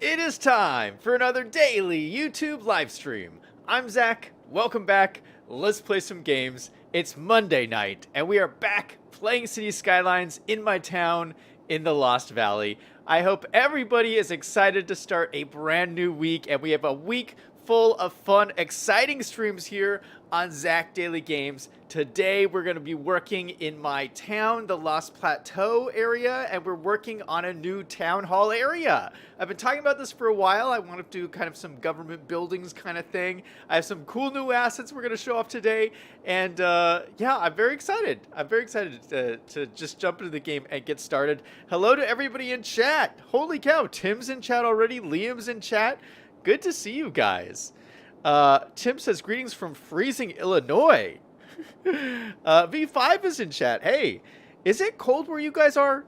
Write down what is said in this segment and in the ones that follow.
It is time for another daily YouTube live stream. I'm Zach. Welcome back. Let's play some games. It's Monday night, and we are back playing City Skylines in my town in the Lost Valley. I hope everybody is excited to start a brand new week, and we have a week full of fun, exciting streams here on Zach Daily Games. Today, we're going to be working in my town, the Lost Plateau area, and we're working on a new town hall area. I've been talking about this for a while. I want to do kind of some government buildings kind of thing. I have some cool new assets we're going to show off today, and yeah, I'm very excited. I'm very excited to just jump into the game and get started. Hello to everybody in chat. Holy cow, Tim's in chat already. Liam's in chat. Good to see you guys. Tim says, greetings from freezing Illinois. V5 is in chat. Hey, is it cold where you guys are?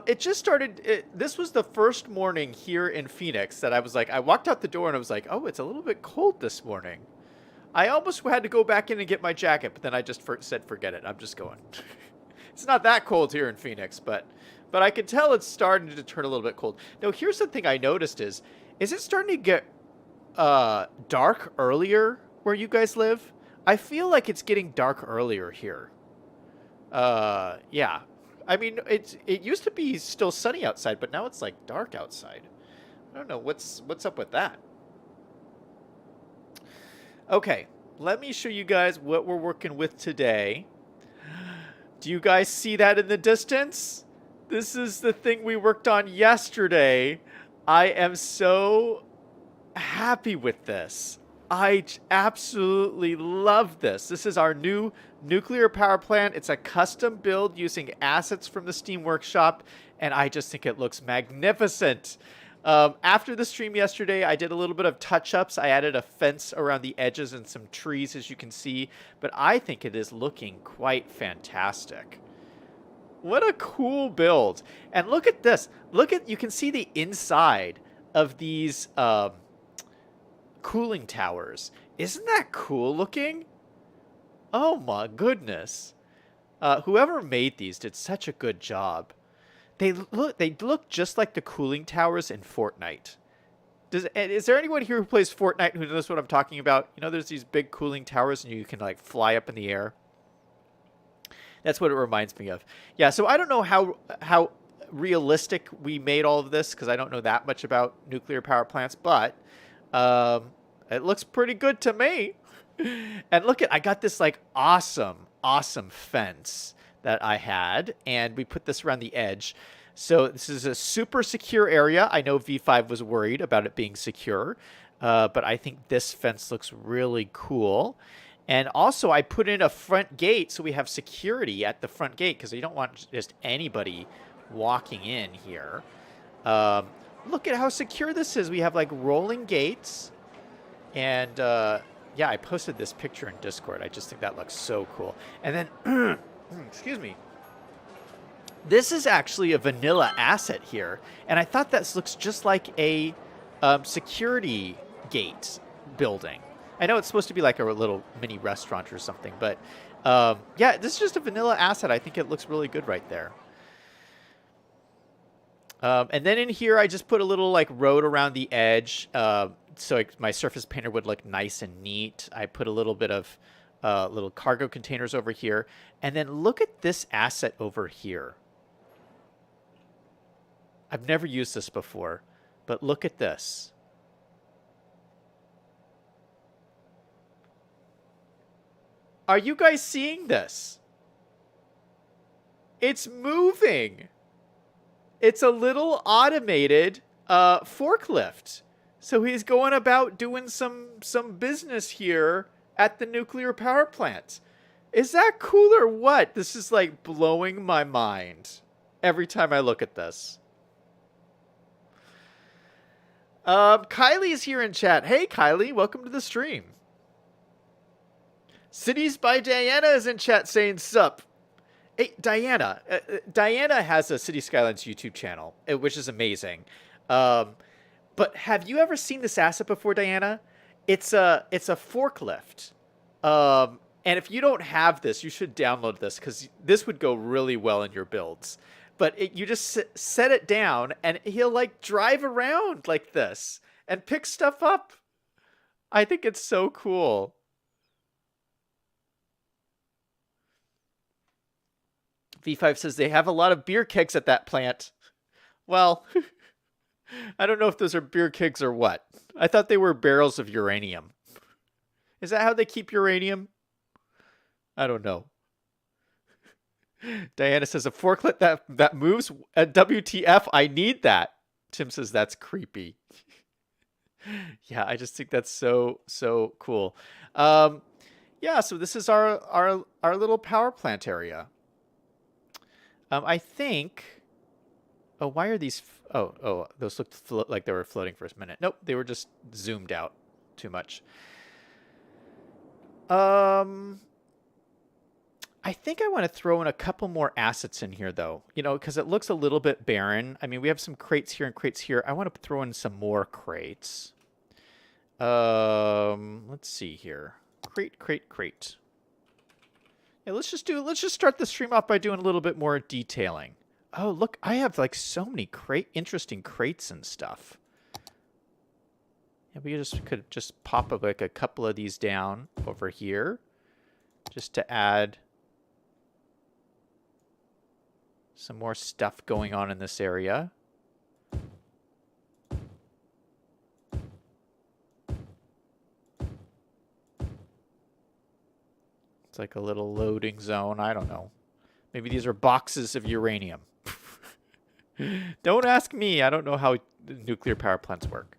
It just started. This was the first morning here in Phoenix that I was like, I walked out the door and I was like, oh, it's a little bit cold this morning. I almost had to go back in and get my jacket, but then I just said, forget it. I'm just going. It's not that cold here in Phoenix, but I can tell it's starting to turn a little bit cold. Now, here's the thing I noticed is it starting to get dark earlier where you guys live? I feel like it's getting dark earlier here. Yeah. I mean, it used to be still sunny outside, but now it's like dark outside. I don't know what's up with that. Okay, let me show you guys what we're working with today. Do you guys see that in the distance? This is the thing we worked on yesterday. I am so happy with this. I absolutely love this. This is our new nuclear power plant. It's a custom build using assets from the Steam Workshop, and I just think it looks magnificent. After the stream yesterday, I did a little bit of touch-ups. I added a fence around the edges and some trees, as you can see, but I think it is looking quite fantastic. What a cool build. And look at this. You can see the inside of these cooling towers. Isn't that cool looking? Oh my goodness. Whoever made these did such a good job. They look just like the cooling towers in Fortnite. Is there anyone here who plays Fortnite who knows what I'm talking about? You know, there's these big cooling towers and you can like fly up in the air. That's what it reminds me of. Yeah, so I don't know how realistic we made all of this because I don't know that much about nuclear power plants, but it looks pretty good to me. And look I got this like awesome fence that I had, and we put this around the edge. So this is a super secure area. I know V5 was worried about it being secure, but I think this fence looks really cool. And also I put in a front gate so we have security at the front gate because you don't want just anybody walking in here. Look at how secure this is. We have like rolling gates. And yeah, I posted this picture in Discord. I just think that looks so cool. And then, excuse me. This is actually a vanilla asset here. And I thought this looks just like a security gate building. I know it's supposed to be like a little mini restaurant or something. But yeah, this is just a vanilla asset. I think it looks really good right there. And then in here, I just put a little like road around the edge, so my surface painter would look nice and neat. I put a little bit of little cargo containers over here. And then look at this asset over here. I've never used this before, but look at this. Are you guys seeing this? It's moving. It's a little automated forklift. So he's going about doing some business here at the nuclear power plant. Is that cool or what? This is like blowing my mind every time I look at this. Kylie's here in chat. Hey, Kylie, welcome to the stream. Cities by Diana is in chat saying sup. Hey, Diana. Diana has a City Skylines YouTube channel, which is amazing. But have you ever seen this asset before, Diana? It's a forklift. And if you don't have this, you should download this because this would go really well in your builds. but you just set it down and he'll like drive around like this and pick stuff up. I think it's so cool. V5 says they have a lot of beer kegs at that plant. Well, I don't know if those are beer kegs or what. I thought they were barrels of uranium. Is that how they keep uranium? I don't know. Diana says a forklift that moves at WTF. I need that. Tim says that's creepy. Yeah, I just think that's so cool. Yeah, so this is our little power plant area. I think. Oh, why are these? Oh, those looked like they were floating for a minute. Nope, they were just zoomed out too much. I think I want to throw in a couple more assets in here, though. You know, because it looks a little bit barren. I mean, we have some crates here and crates here. I want to throw in some more crates. Let's see here. Crate. Yeah, let's just start the stream off by doing a little bit more detailing. Oh, look, I have like so many interesting crates and stuff. Yeah, we could just pop like a couple of these down over here just to add some more stuff going on in this area. It's like a little loading zone. I don't know. Maybe these are boxes of uranium. Don't ask me. I don't know how nuclear power plants work.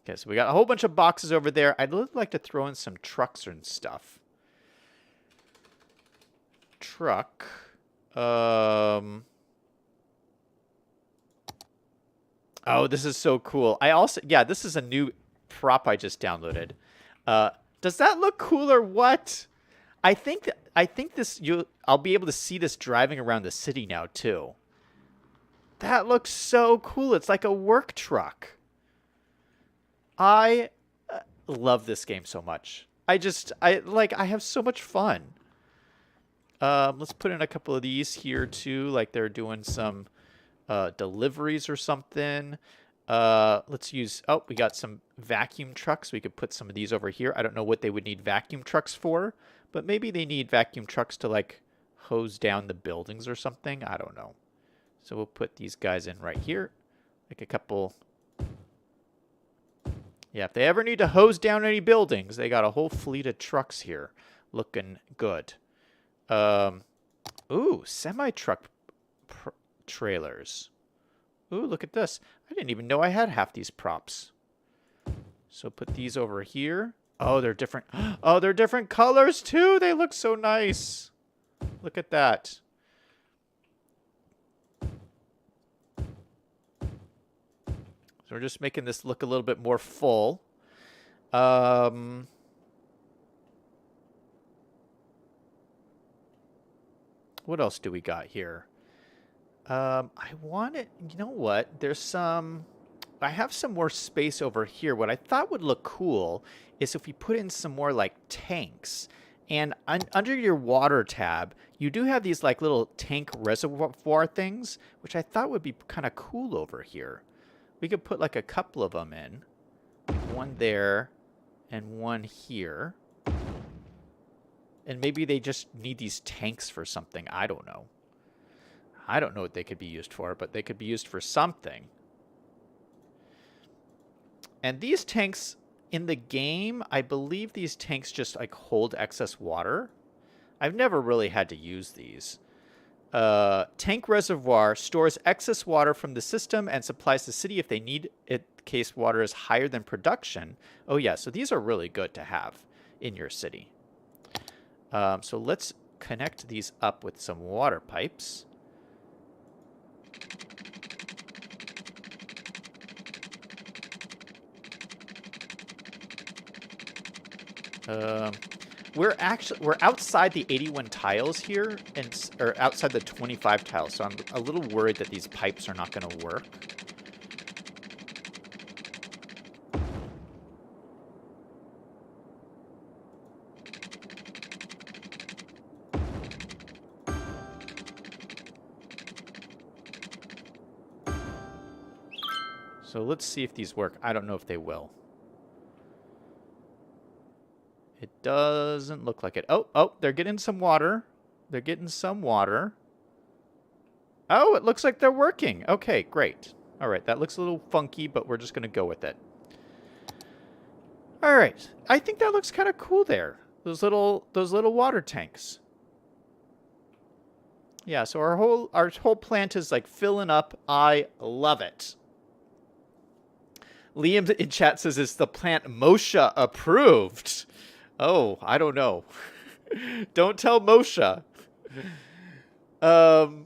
Okay, so we got a whole bunch of boxes over there. I'd like to throw in some trucks and stuff. Truck. Oh, this is so cool. This is a new prop I just downloaded. Does that look cool or what? I think I'll be able to see this driving around the city now too. That looks so cool. It's like a work truck. I love this game so much. I have so much fun. Let's put in a couple of these here too, like they're doing some deliveries or something. Let's use, we got some vacuum trucks. We could put some of these over here. I don't know what they would need vacuum trucks for, but maybe they need vacuum trucks to like hose down the buildings or something. I don't know. So we'll put these guys in right here, like a couple. Yeah, if they ever need to hose down any buildings, they got a whole fleet of trucks here looking good. Ooh, semi-truck trailers. Ooh, look at this. I didn't even know I had half these props. So put these over here. Oh, they're different. Oh, they're different colors too. They look so nice. Look at that. So we're just making this look a little bit more full. What else do we got here? I want it. You know what? I have some more space over here. What I thought would look cool is if we put in some more like tanks. And under your water tab, you do have these like little tank reservoir things, which I thought would be kind of cool over here. We could put like a couple of them in. One there and one here. And maybe they just need these tanks for something. I don't know. I don't know what they could be used for, but they could be used for something. And these tanks in the game, I believe these tanks just like hold excess water. I've never really had to use these. Tank reservoir stores excess water from the system and supplies the city if they need it in case water is higher than production. Oh yeah, so these are really good to have in your city. So let's connect these up with some water pipes. We're outside the 81 tiles here, or outside the 25 tiles, so I'm a little worried that these pipes are not going to work. So let's see if these work. I don't know if they will. It doesn't look like it. Oh, they're getting some water. They're getting some water. Oh, it looks like they're working. Okay, great. All right, that looks a little funky, but we're just going to go with it. All right. I think that looks kind of cool there. Those little water tanks. Yeah, so our whole plant is like filling up. I love it. Liam in chat says, is the plant Moshe approved? Oh, I don't know. Don't tell Moshe. Kylie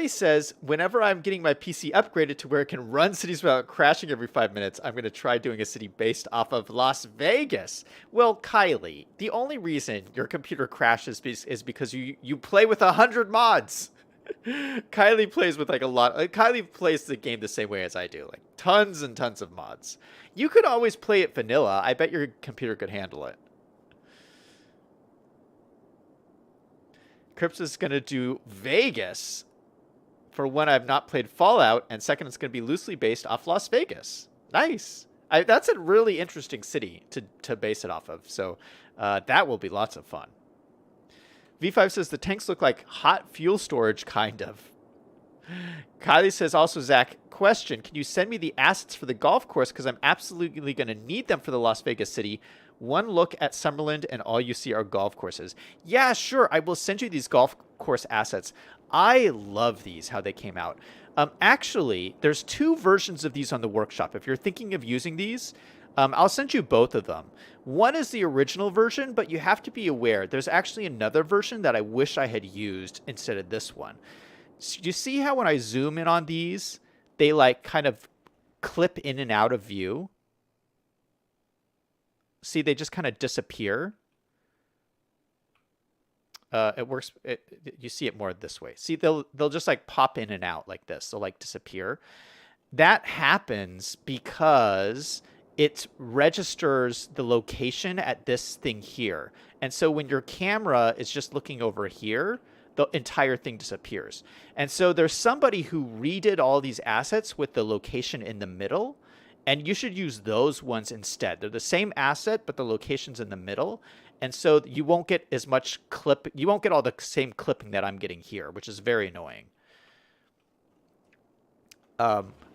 says, whenever I'm getting my PC upgraded to where it can run cities without crashing every 5 minutes, I'm going to try doing a city based off of Las Vegas. Well, Kylie, the only reason your computer crashes is because you play with 100 mods. Kylie plays with like a lot. Kylie plays the game the same way as I do, like tons and tons of mods. You could always play it vanilla. I bet your computer could handle it. Crips is going to do Vegas for when I've not played Fallout, and second, it's going to be loosely based off Las Vegas. Nice. That's a really interesting city to base it off of, so that will be lots of fun. V5 says the tanks look like hot fuel storage, kind of. Kylie says also, Zach, question, can you send me the assets for the golf course, because I'm absolutely going to need them for the Las Vegas city. One look at Summerlin and all you see are golf courses. Yeah, sure, I will send you these golf course assets. I love these, how they came out. Actually, there's 2 versions of these on the workshop. If you're thinking of using these, I'll send you both of them. One is the original version, but you have to be aware. There's actually another version that I wish I had used instead of this one. So you see how when I zoom in on these, they like kind of clip in and out of view? See, they just kind of disappear. It works. You see it more this way. See, they'll just like pop in and out like this. They'll like disappear. That happens because it registers the location at this thing here. And so when your camera is just looking over here, the entire thing disappears. And so there's somebody who redid all these assets with the location in the middle, and you should use those ones instead. They're the same asset, but the location's in the middle. And so you won't get as much you won't get all the same clipping that I'm getting here, which is very annoying.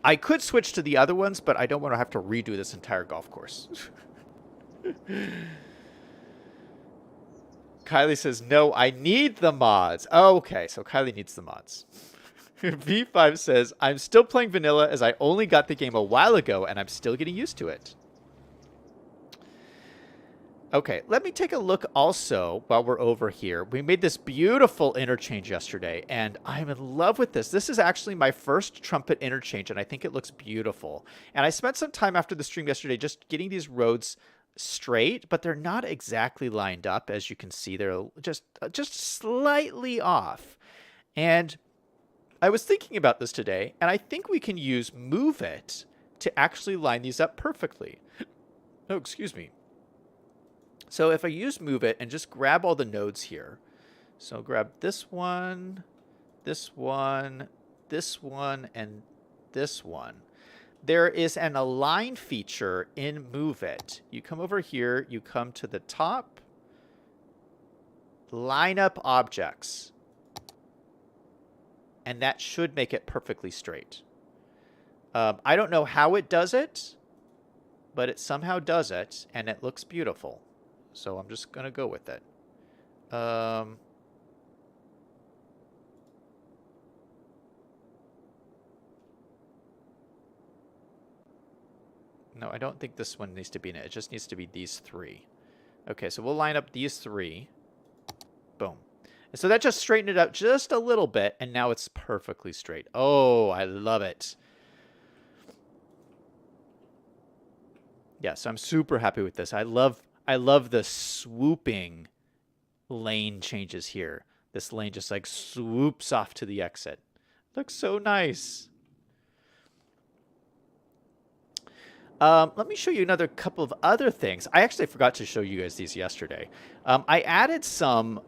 I could switch to the other ones, but I don't want to have to redo this entire golf course. Kylie says, no, I need the mods. Oh, okay, so Kylie needs the mods. V5 says, I'm still playing vanilla as I only got the game a while ago, and I'm still getting used to it. Okay, let me take a look also while we're over here. We made this beautiful interchange yesterday, and I'm in love with this. This is actually my first Trumpet Interchange, and I think it looks beautiful. And I spent some time after the stream yesterday just getting these roads straight, but they're not exactly lined up. As you can see, they're just slightly off. And I was thinking about this today, and I think we can use Move It to actually line these up perfectly. Oh, excuse me. So if I use Move It and just grab all the nodes here. So grab this one, this one, this one, and this one. There is an align feature in Move It. You come over here, you come to the top, line up objects. And that should make it perfectly straight. I don't know how it does it, but it somehow does it, and it looks beautiful. So I'm just going to go with it. No, I don't think this one needs to be in it. It just needs to be these 3. Okay, so we'll line up these 3. Boom. And so that just straightened it out just a little bit, and now it's perfectly straight. Oh, I love it. Yeah, so I'm super happy with this. I love the swooping lane changes here. This lane just like swoops off to the exit. Looks so nice. Let me show you another couple of other things. I actually forgot to show you guys these yesterday. I added some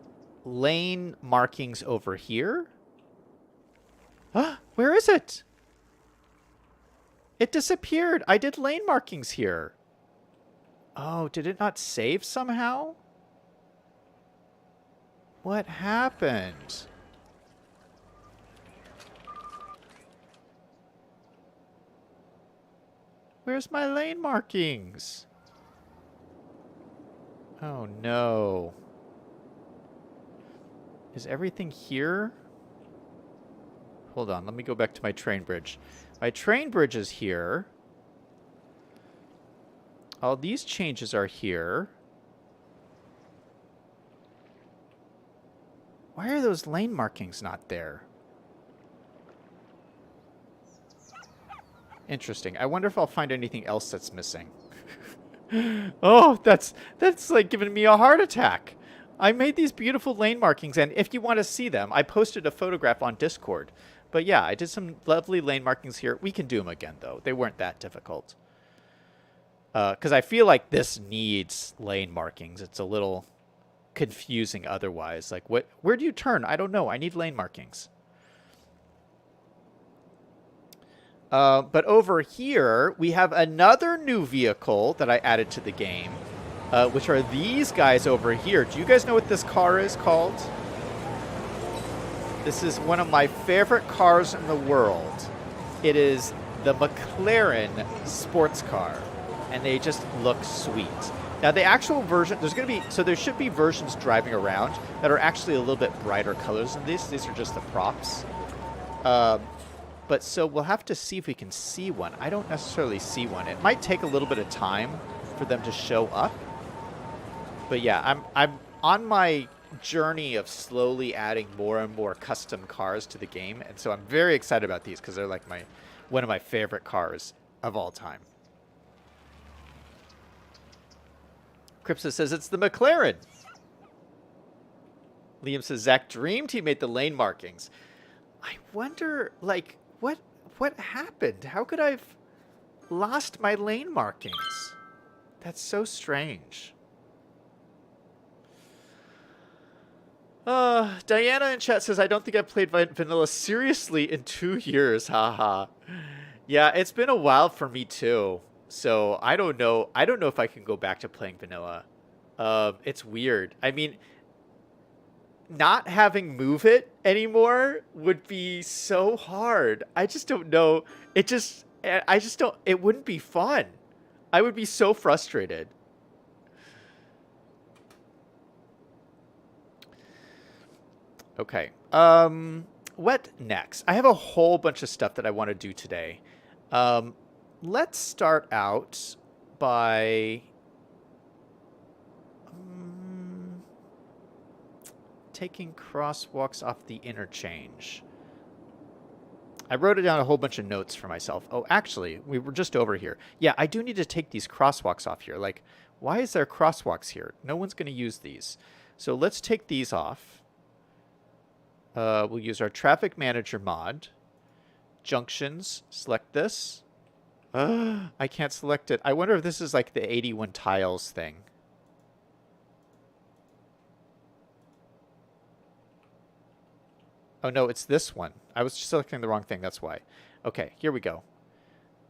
lane markings over here. Where is it? It disappeared. I did lane markings here. Oh, did it not save somehow? What happened? Where's my lane markings? Oh no. Is everything here? Hold on, let me go back to my train bridge. My train bridge is here. All these changes are here. Why are those lane markings not there? Interesting. I wonder if I'll find anything else that's missing. Oh, that's like giving me a heart attack. I made these beautiful lane markings, and if you want to see them, I posted a photograph on Discord. But yeah, I did some lovely lane markings here. We can do them again, though. They weren't that difficult. Because I feel like this needs lane markings. It's a little confusing otherwise. Like, where do you turn? I don't know. I need lane markings. But over here, we have another new vehicle that I added to the game, which are these guys over here. Do you guys know what this car is called? This is one of my favorite cars in the world. It is the Mclaren Sports Car, and they just look sweet. Now, the actual version, there should be versions driving around that are actually a little bit brighter colors than these. These are just the props. But so we'll have to see if we can see one. I don't necessarily see one. It might take a little bit of time for them to show up. But yeah, I'm on my journey of slowly adding more and more custom cars to the game, and so I'm very excited about these because they're like one of my favorite cars of all time. Cripsa says it's the McLaren. Liam says Zach dreamed he made the lane markings. I wonder, like, what happened? How could I have lost my lane markings? That's so strange. Diana in chat says, I don't think I've played vanilla seriously in 2 years. Haha. Yeah, it's been a while for me too. So I don't know. I don't know if I can go back to playing vanilla. It's weird. I mean, not having Move It anymore would be so hard. I just don't know. I just don't, it wouldn't be fun. I would be so frustrated. Okay. What next? I have a whole bunch of stuff that I want to do today. Let's start out by taking crosswalks off the interchange. I wrote down a whole bunch of notes for myself. Oh, actually, we were just over here. Yeah, I do need to take these crosswalks off here. Like, why is there crosswalks here? No one's going to use these. So let's take these off. We'll use our traffic manager mod. Junctions, select this. I can't select it. I wonder if this is like the 81 tiles thing. Oh, no, it's this one. I was selecting the wrong thing. That's why. Okay, here we go.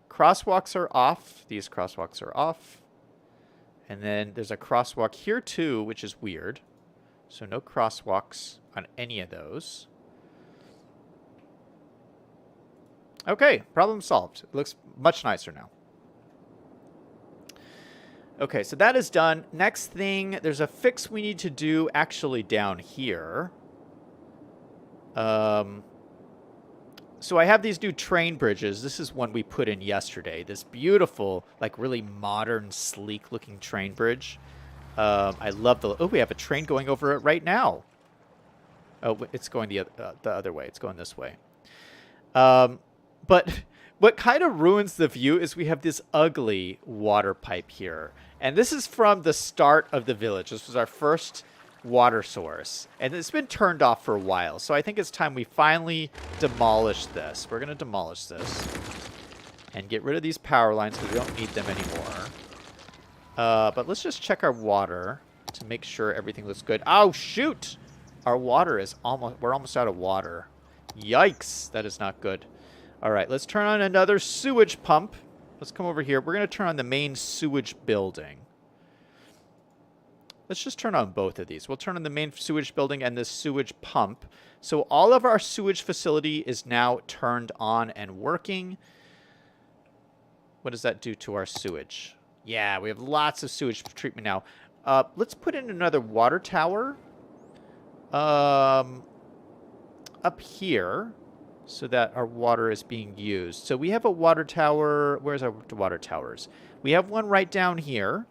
Crosswalks are off. These crosswalks are off. And then there's a crosswalk here, too, which is weird. So no crosswalks on any of those. Okay, problem solved. It looks much nicer now. Okay, so that is done. Next thing, there's a fix we need to do actually down here. So I have these new train bridges. This is one we put in yesterday. This beautiful, like really modern, sleek looking train bridge. I love the... Oh, we have a train going over it right now. Oh, it's going the other way. It's going this way. But what kind of ruins the view is we have this ugly water pipe here. And this is from the start of the village. This was our first water source. And it's been turned off for a while. So I think it's time we finally demolish this. We're going to demolish this. And get rid of these power lines because we don't need them anymore. But let's just check our water to make sure everything looks good. Oh, shoot! Our water is we're almost out of water. Yikes! That is not good. All right, let's turn on another sewage pump let's come over here. We're going to turn on the main sewage building. Let's just turn on both of these. We'll turn on the main sewage building and this sewage pump. So all of our sewage facility is now turned on and working. What does that do to our sewage? Yeah, we have lots of sewage treatment now. Let's put in another water tower up here so that our water is being used. So we have a water tower. Where's our water towers? We have one right down here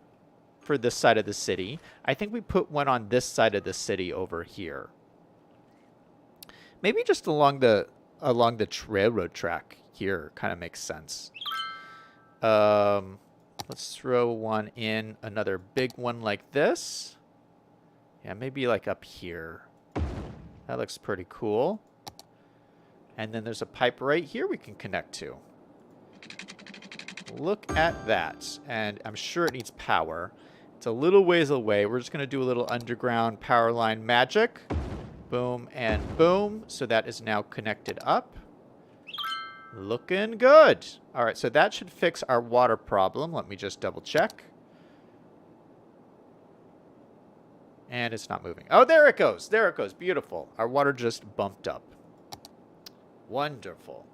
for this side of the city. I think we put one on this side of the city over here. Maybe just along the railroad track here kind of makes sense. Let's throw one in, another big one like this. Yeah, maybe like up here. That looks pretty cool. And then there's a pipe right here we can connect to. Look at that. And I'm sure it needs power. It's a little ways away. We're just going to do a little underground power line magic. Boom and boom. So that is now connected up. Looking good. All right, so that should fix our water problem. Let me just double check. And it's not moving. Oh, there it goes. There it goes. Beautiful. Our water just bumped up. Wonderful.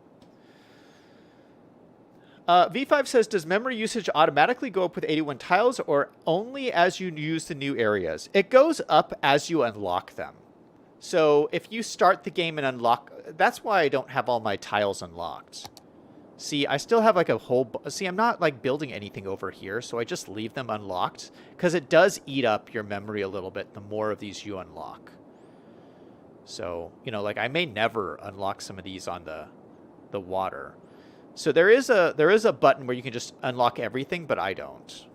V5 says, does memory usage automatically go up with 81 tiles or only as you use the new areas? It goes up as you unlock them. So if you start the game and unlock... That's why I don't have all my tiles unlocked. See, I still have like a whole... See, I'm not like building anything over here, so I just leave them unlocked. Because it does eat up your memory a little bit the more of these you unlock. So, you know, like I may never unlock some of these on the water. So there is a button where you can just unlock everything, but I don't.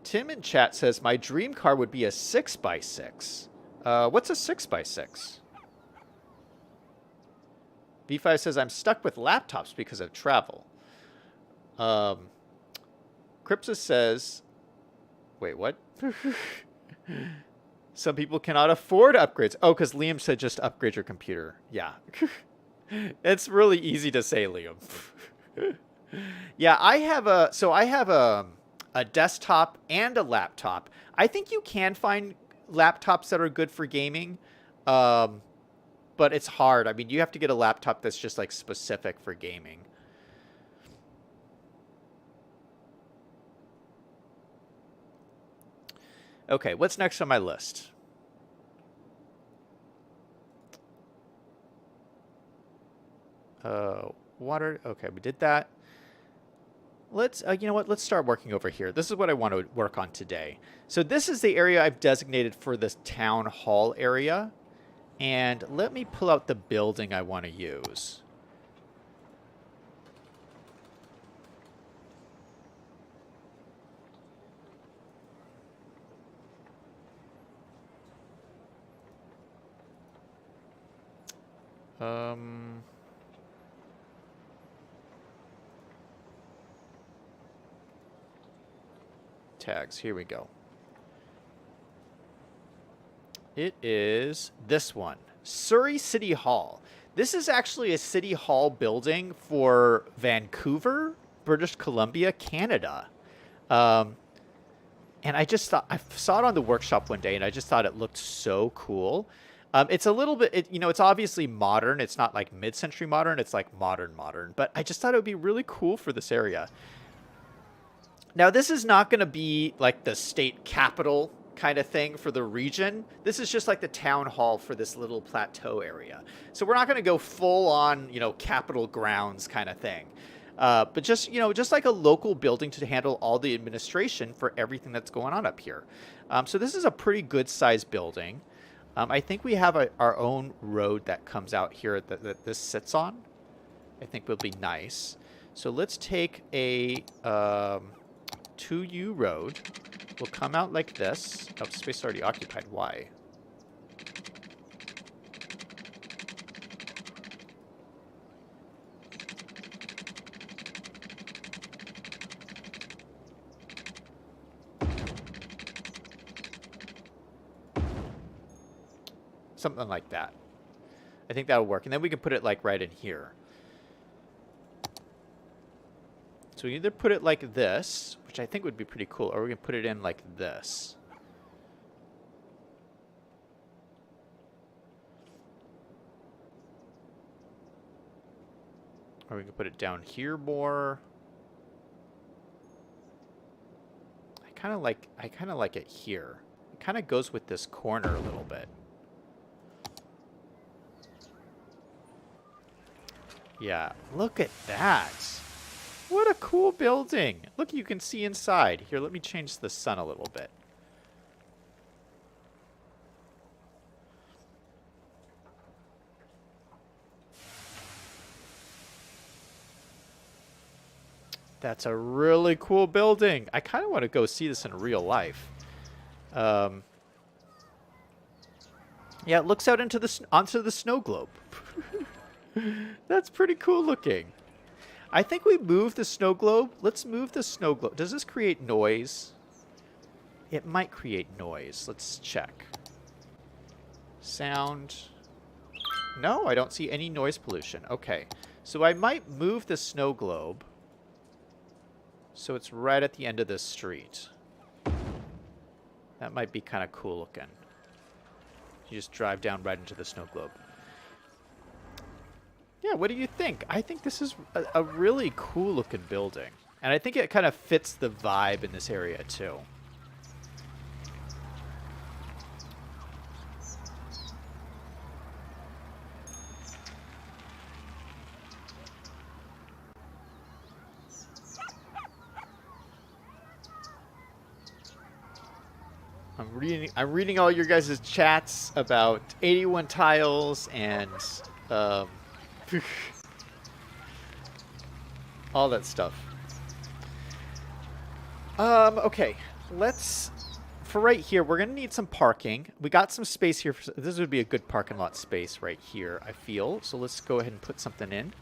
Tim in chat says, my dream car would be a 6x6. What's a 6x6? V5 says, I'm stuck with laptops because of travel. Cripsa says, wait, what? Some people cannot afford upgrades. Oh, because Liam said just upgrade your computer. Yeah. It's really easy to say, Liam. Yeah, I have a desktop and a laptop. I think you can find laptops that are good for gaming, but it's hard. I mean, you have to get a laptop that's just like specific for gaming. Okay, what's next on my list? Water. Okay, we did that. Let's, you know what? Let's start working over here. This is what I want to work on today. So this is the area I've designated for this town hall area. And let me pull out the building I want to use. Tags. Here we go. It is this one, Surrey City Hall. This is actually a city hall building for Vancouver, British Columbia, Canada. And I just thought, I saw it on the workshop one day and I just thought it looked so cool. It's a little bit, you know, it's obviously modern. It's not like mid-century modern. It's like modern, but I just thought it would be really cool for this area. Now, this is not going to be like the state capital kind of thing for the region. This is just like the town hall for this little plateau area. So we're not going to go full on, you know, Capitol grounds kind of thing. But just, you know, just like a local building to handle all the administration for everything that's going on up here. So this is a pretty good sized building. I think we have our own road that comes out here that this sits on. I think will be nice. So let's take a 2U road. We'll come out like this. Oh, space already occupied. Why? Something like that. I think that'll work. And then we can put it like right in here. So we either put it like this, which I think would be pretty cool, or we can put it in like this. Or we can put it down here more. I kind of like it here. It kind of goes with this corner a little bit. Yeah, look at that. What a cool building. Look, you can see inside. Here, let me change the sun a little bit. That's a really cool building. I kind of want to go see this in real life. Yeah, it looks out into onto the snow globe. That's pretty cool looking. I think we moved the snow globe. Let's move the snow globe. Does this create noise? It might create noise. Let's check. Sound. No, I don't see any noise pollution. Okay. So I might move the snow globe so it's right at the end of this street. That might be kind of cool looking. You just drive down right into the snow globe. Yeah, what do you think? I think this is a really cool looking building. And I think it kind of fits the vibe in this area too. I'm reading all your guys' chats about 81 tiles and all that stuff. Okay, for right here, we're gonna need some parking. We got some space here. This would be a good parking lot space right here, I feel. So let's go ahead and put something in.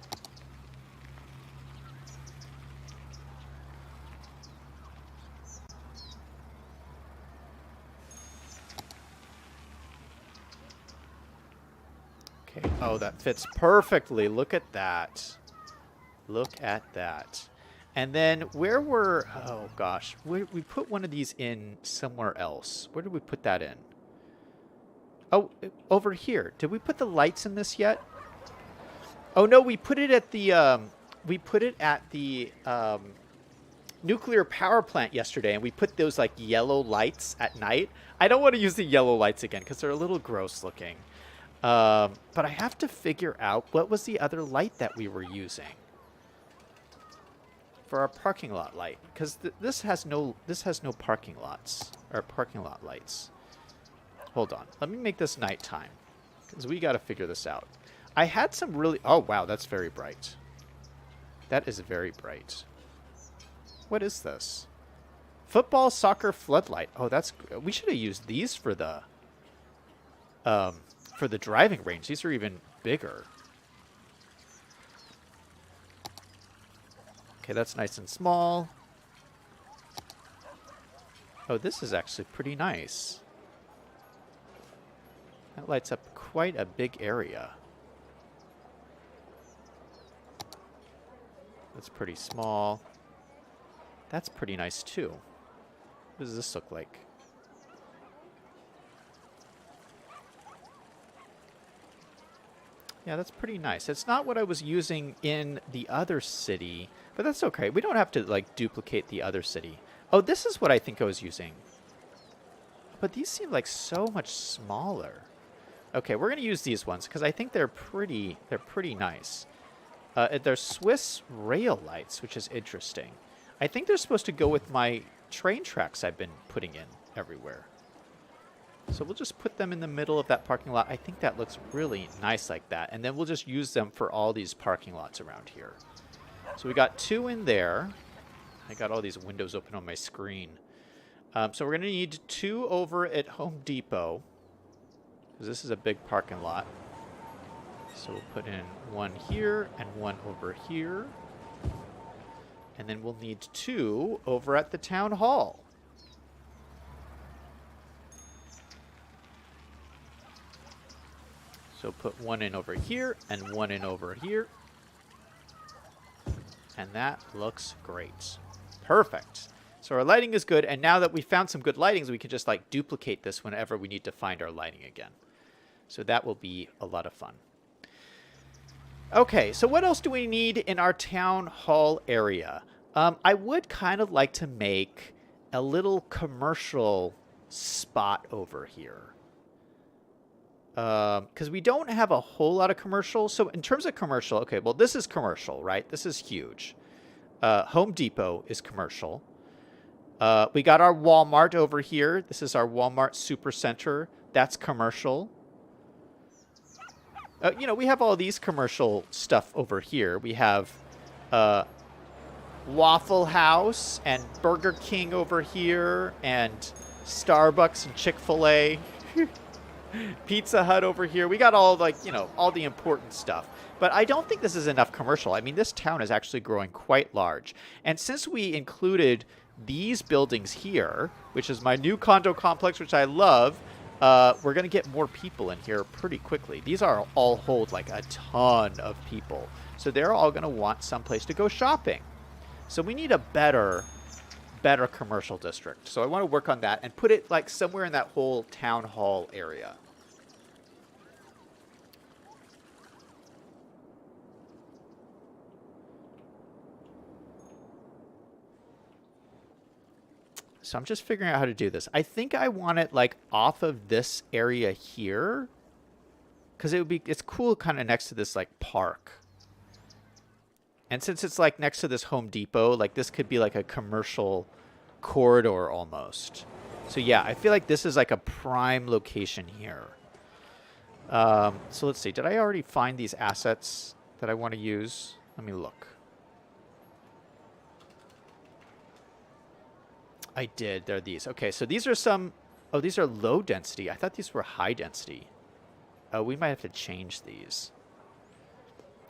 Okay. Oh, that fits perfectly. Look at that. Look at that. And then where were... Oh, gosh. We put one of these in somewhere else. Where did we put that in? Oh, over here. Did we put the lights in this yet? Oh, no. We put it at the... nuclear power plant yesterday, and we put those, like, yellow lights at night. I don't want to use the yellow lights again because they're a little gross looking. But I have to figure out what was the other light that we were using for our parking lot light, because this has no parking lots or parking lot lights. Hold on, let me make this nighttime because we got to figure this out. I had some really... Oh wow, that's very bright. That is very bright. What is this? Football, soccer, floodlight. Oh, that's... We should have used these for the driving range. These are even bigger. Okay, that's nice and small. Oh, this is actually pretty nice. That lights up quite a big area. That's pretty small. That's pretty nice too. What does this look like? Yeah, that's pretty nice. It's not what I was using in the other city, but that's okay. We don't have to, like, duplicate the other city. Oh, this is what I think I was using. But these seem like so much smaller. Okay, we're going to use these ones because I think they're pretty nice. They're Swiss rail lights, which is interesting. I think they're supposed to go with my train tracks I've been putting in everywhere. So we'll just put them in the middle of that parking lot. I think that looks really nice like that. And then we'll just use them for all these parking lots around here. So we got 2 in there. I got all these windows open on my screen. So we're going to need 2 over at Home Depot, because this is a big parking lot. So we'll put in 1 here and 1 over here. And then we'll need 2 over at the town hall. So put one in over here and one in over here. And that looks great. Perfect. So our lighting is good. And now that we found some good lightings, we can just like duplicate this whenever we need to find our lighting again. So that will be a lot of fun. Okay, so what else do we need in our town hall area? I would kind of like to make a little commercial spot over here. Because we don't have a whole lot of commercial. So in terms of commercial, okay, well, this is commercial, right? This is huge. Home Depot is commercial. We got our Walmart over here. This is our Walmart Supercenter. That's commercial. You know, we have all these commercial stuff over here. We have Waffle House and Burger King over here, and Starbucks and Chick-fil-A. Pizza Hut over here. We got all, like, you know, all the important stuff. But I don't think this is enough commercial. I mean, this town is actually growing quite large. And since we included these buildings here, which is my new condo complex, which I love, we're going to get more people in here pretty quickly. These are all hold like a ton of people. So they're all going to want someplace to go shopping. So we need a better commercial district. So I want to work on that and put it like somewhere in that whole town hall area. So I'm just figuring out how to do this. I think I want it like off of this area here, because it's cool kind of next to this like park. And since it's like next to this Home Depot, like this could be like a commercial corridor almost. So yeah, I feel like this is like a prime location here. So let's see. Did I already find these assets that I want to use? Let me look. I did. They're these. Okay, so these are some... Oh, these are low density. I thought these were high density. Oh, we might have to change these.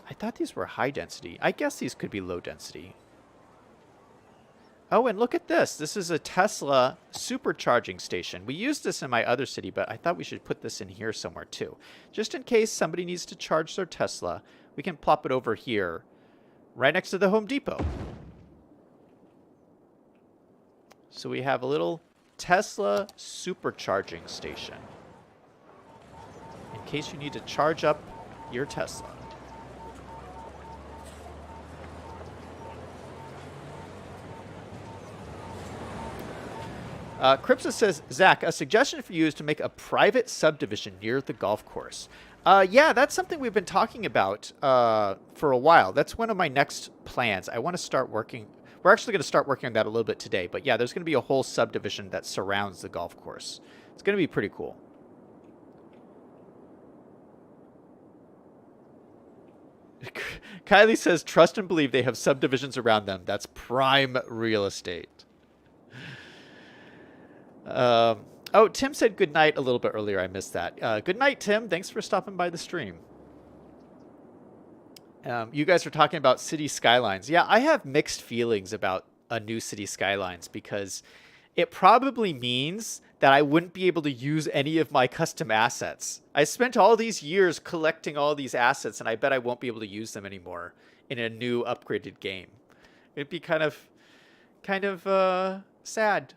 I thought these were high density. I guess these could be low density. Oh, and look at this. This is a Tesla supercharging station. We used this in my other city, but I thought we should put this in here somewhere too. Just in case somebody needs to charge their Tesla, we can plop it over here, right next to the Home Depot. So we have a little Tesla supercharging station in case you need to charge up your Tesla. Cripsa says, Zach, a suggestion for you is to make a private subdivision near the golf course. Yeah, that's something we've been talking about for a while. That's one of my next plans. I want to start working. We're actually going to start working on that a little bit today. But yeah, there's going to be a whole subdivision that surrounds the golf course. It's going to be pretty cool. Kylie says, trust and believe they have subdivisions around them. That's prime real estate. Oh, Tim said good night a little bit earlier. I missed that. Good night, Tim. Thanks for stopping by the stream. You guys are talking about City Skylines. Yeah, I have mixed feelings about a new City Skylines because it probably means that I wouldn't be able to use any of my custom assets. I spent all these years collecting all these assets, and I bet I won't be able to use them anymore in a new upgraded game. It'd be kind of sad.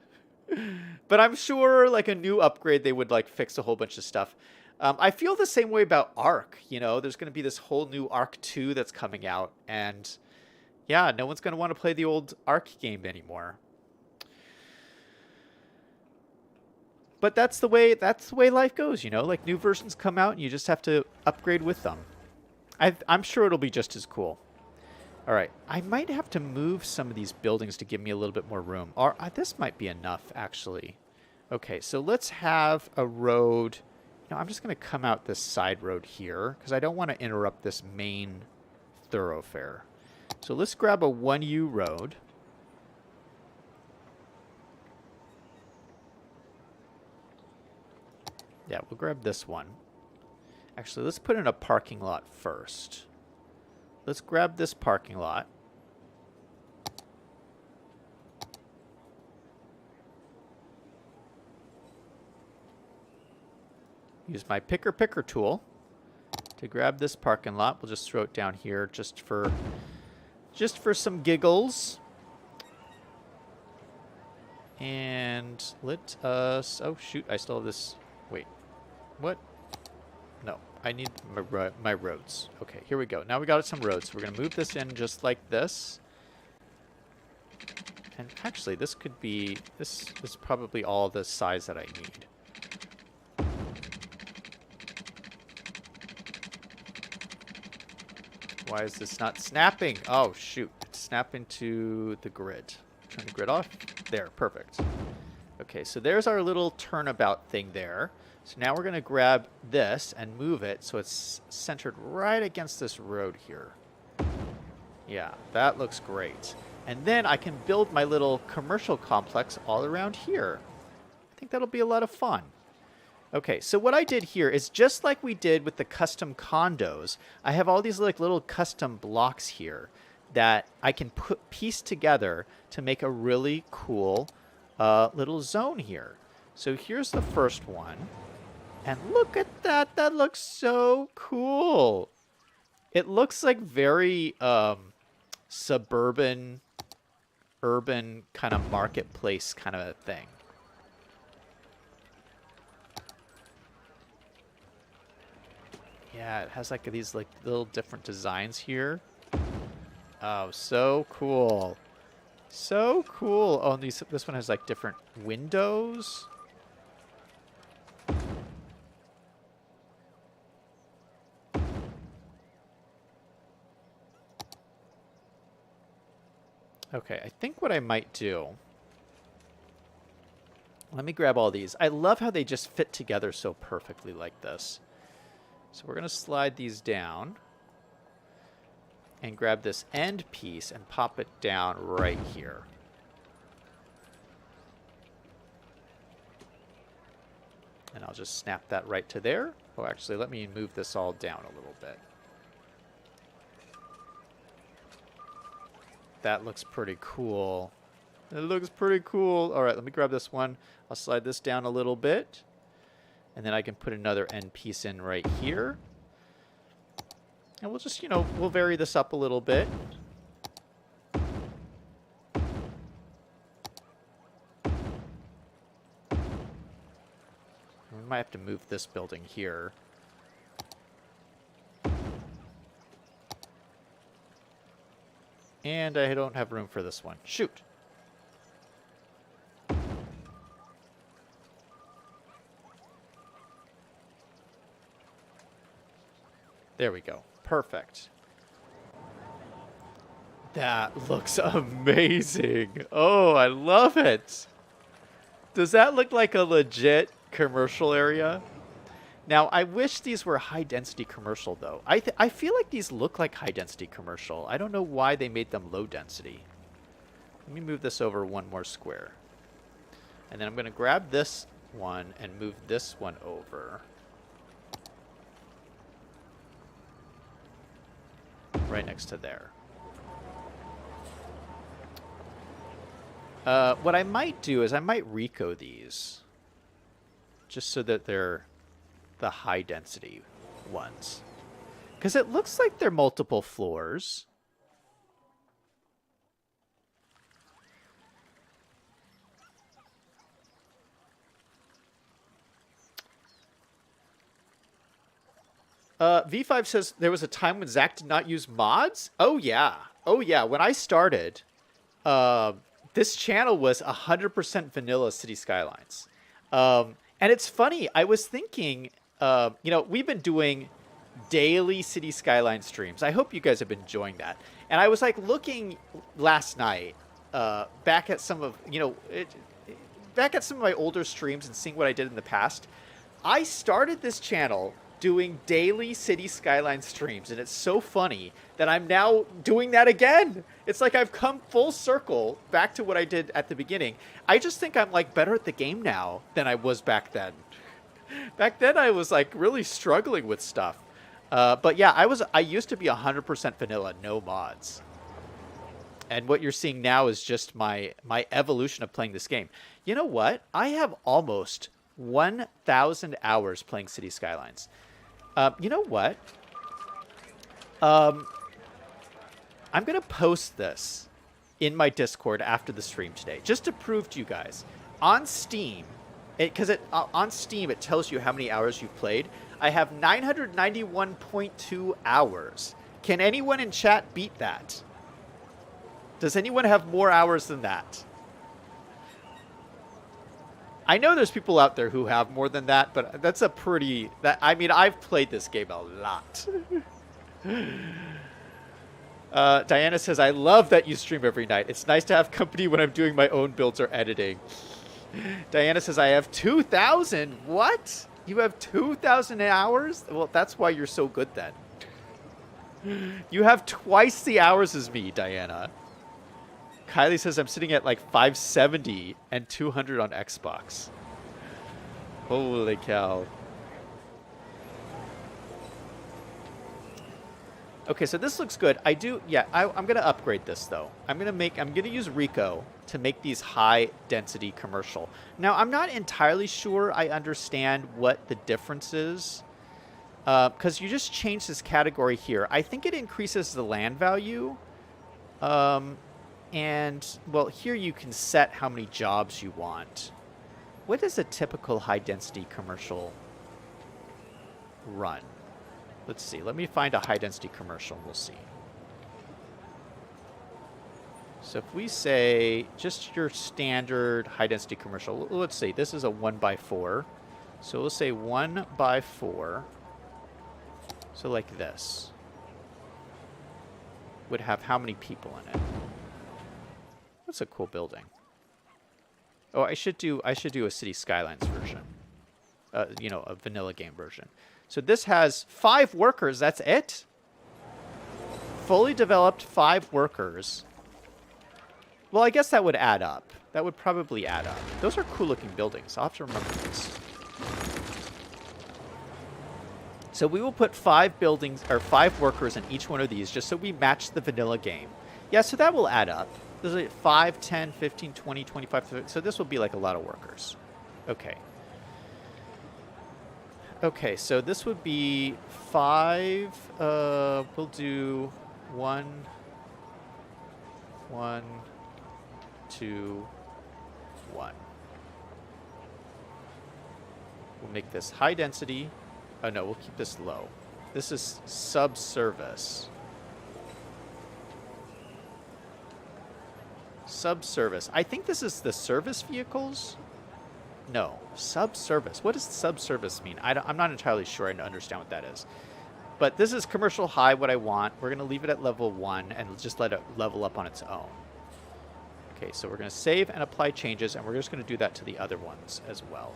But I'm sure like a new upgrade, they would like fix a whole bunch of stuff. I feel the same way about Ark. You know, there's going to be this whole new Ark 2 that's coming out. And yeah, no one's going to want to play the old Ark game anymore. But that's the way life goes, you know, like new versions come out and you just have to upgrade with them. I'm sure it'll be just as cool. All right, I might have to move some of these buildings to give me a little bit more room. Or this might be enough, actually. Okay, so let's have a road. You know, I'm just going to come out this side road here because I don't want to interrupt this main thoroughfare. So let's grab a 1U road. Yeah, we'll grab this one. Actually, let's put in a parking lot first. Let's grab this parking lot. Use my picker tool. to grab this parking lot. We'll just throw it down here just for some giggles. And let us... Oh, shoot. I still have this... Wait. What? No. I need my roads. Okay, here we go. Now we got some roads. We're going to move this in just like this. And actually, this could be... This is probably all the size that I need. Why is this not snapping? Oh, shoot. It's snapping to the grid. Turn the grid off. There, perfect. Okay, so there's our little turnabout thing there. So now we're going to grab this and move it so it's centered right against this road here. Yeah, that looks great. And then I can build my little commercial complex all around here. I think that'll be a lot of fun. Okay, so what I did here is just like we did with the custom condos, I have all these like little custom blocks here that I can piece together to make a really cool little zone here. So here's the first one. And look at that. That looks so cool. It looks like very suburban, urban kind of marketplace kind of a thing. Yeah, it has like these like little different designs here. Oh, so cool. So cool. Oh, and this one has like different windows. Okay, I think what I might do... Let me grab all these. I love how they just fit together so perfectly like this. So we're going to slide these down and grab this end piece and pop it down right here. And I'll just snap that right to there. Oh, actually, let me move this all down a little bit. That looks pretty cool. It looks pretty cool. All right, let me grab this one. I'll slide this down a little bit. And then I can put another end piece in right here. And we'll just, we'll vary this up a little bit. We might have to move this building here. And I don't have room for this one. Shoot. There we go. Perfect. That looks amazing. Oh, I love it. Does that look like a legit commercial area? Now, I wish these were high-density commercial, though. I feel like these look like high-density commercial. I don't know why they made them low-density. Let me move this over one more square. And then I'm going to grab this one and move this one over. Right next to there. What I might do is I might Rico these. Just so that they're the high density ones. Because it looks like they're multiple floors. V5 says there was a time when Zach did not use mods. Oh yeah. Oh yeah. When I started, this channel was 100% vanilla City Skylines. And it's funny. I was thinking, we've been doing daily City Skyline streams. I hope you guys have been enjoying that. And I was like looking last night back at some of my older streams and seeing what I did in the past. I started this channel doing daily City Skyline streams, and it's so funny that I'm now doing that again. It's like I've come full circle back to what I did at the beginning. I just think I'm like better at the game now than I was back then. Back then I was like really struggling with stuff. But yeah, I used to be 100% vanilla, no mods. And what you're seeing now is just my evolution of playing this game. You know what? I have almost 1,000 hours playing City Skylines. You know what? I'm going to post this in my Discord after the stream today, just to prove to you guys. On Steam, on Steam, it tells you how many hours you've played. I have 991.2 hours. Can anyone in chat beat that? Does anyone have more hours than that? I know there's people out there who have more than that, but that's a pretty... I mean, I've played this game a lot. Diana says, I love that you stream every night. It's nice to have company when I'm doing my own builds or editing. Diana says, I have 2,000. What? You have 2,000 hours? Well, that's why you're so good then. You have twice the hours as me, Diana. Kylie says, I'm sitting at like 570 and 200 on Xbox. Holy cow. Okay, so this looks good. I'm going to upgrade this though. I'm going to use Rico to make these high density commercial. Now, I'm not entirely sure I understand what the difference is. Because you just changed this category here. I think it increases the land value. And, well, here you can set how many jobs you want. What is a typical high-density commercial run? Let's see. Let me find a high-density commercial. We'll see. So if we say just your standard high-density commercial, let's see. This is a 1x4. So we'll say 1x4. So like this. Would have how many people in it? That's a cool building. Oh, I should do a City Skylines version. You know, a vanilla game version. So this has 5 workers. That's it? Fully developed 5 workers. Well, I guess that would add up. That would probably add up. Those are cool looking buildings. I'll have to remember this. So we will put 5 buildings or 5 workers in each one of these just so we match the vanilla game. Yeah, so that will add up. There's like 5, 10, 15, 20, 25, 30. So this will be like a lot of workers. Okay. Okay, so this would be 5. We'll do 1, 2, 1. We'll make this high density. Oh, no, we'll keep this low. This is subservice. Subservice. I think this is the service vehicles. No, subservice. What does subservice mean? I'm not entirely sure I understand what that is. But this is commercial high, what I want. We're going to leave it at level 1 and just let it level up on its own. Okay, so we're going to save and apply changes, and we're just going to do that to the other ones as well.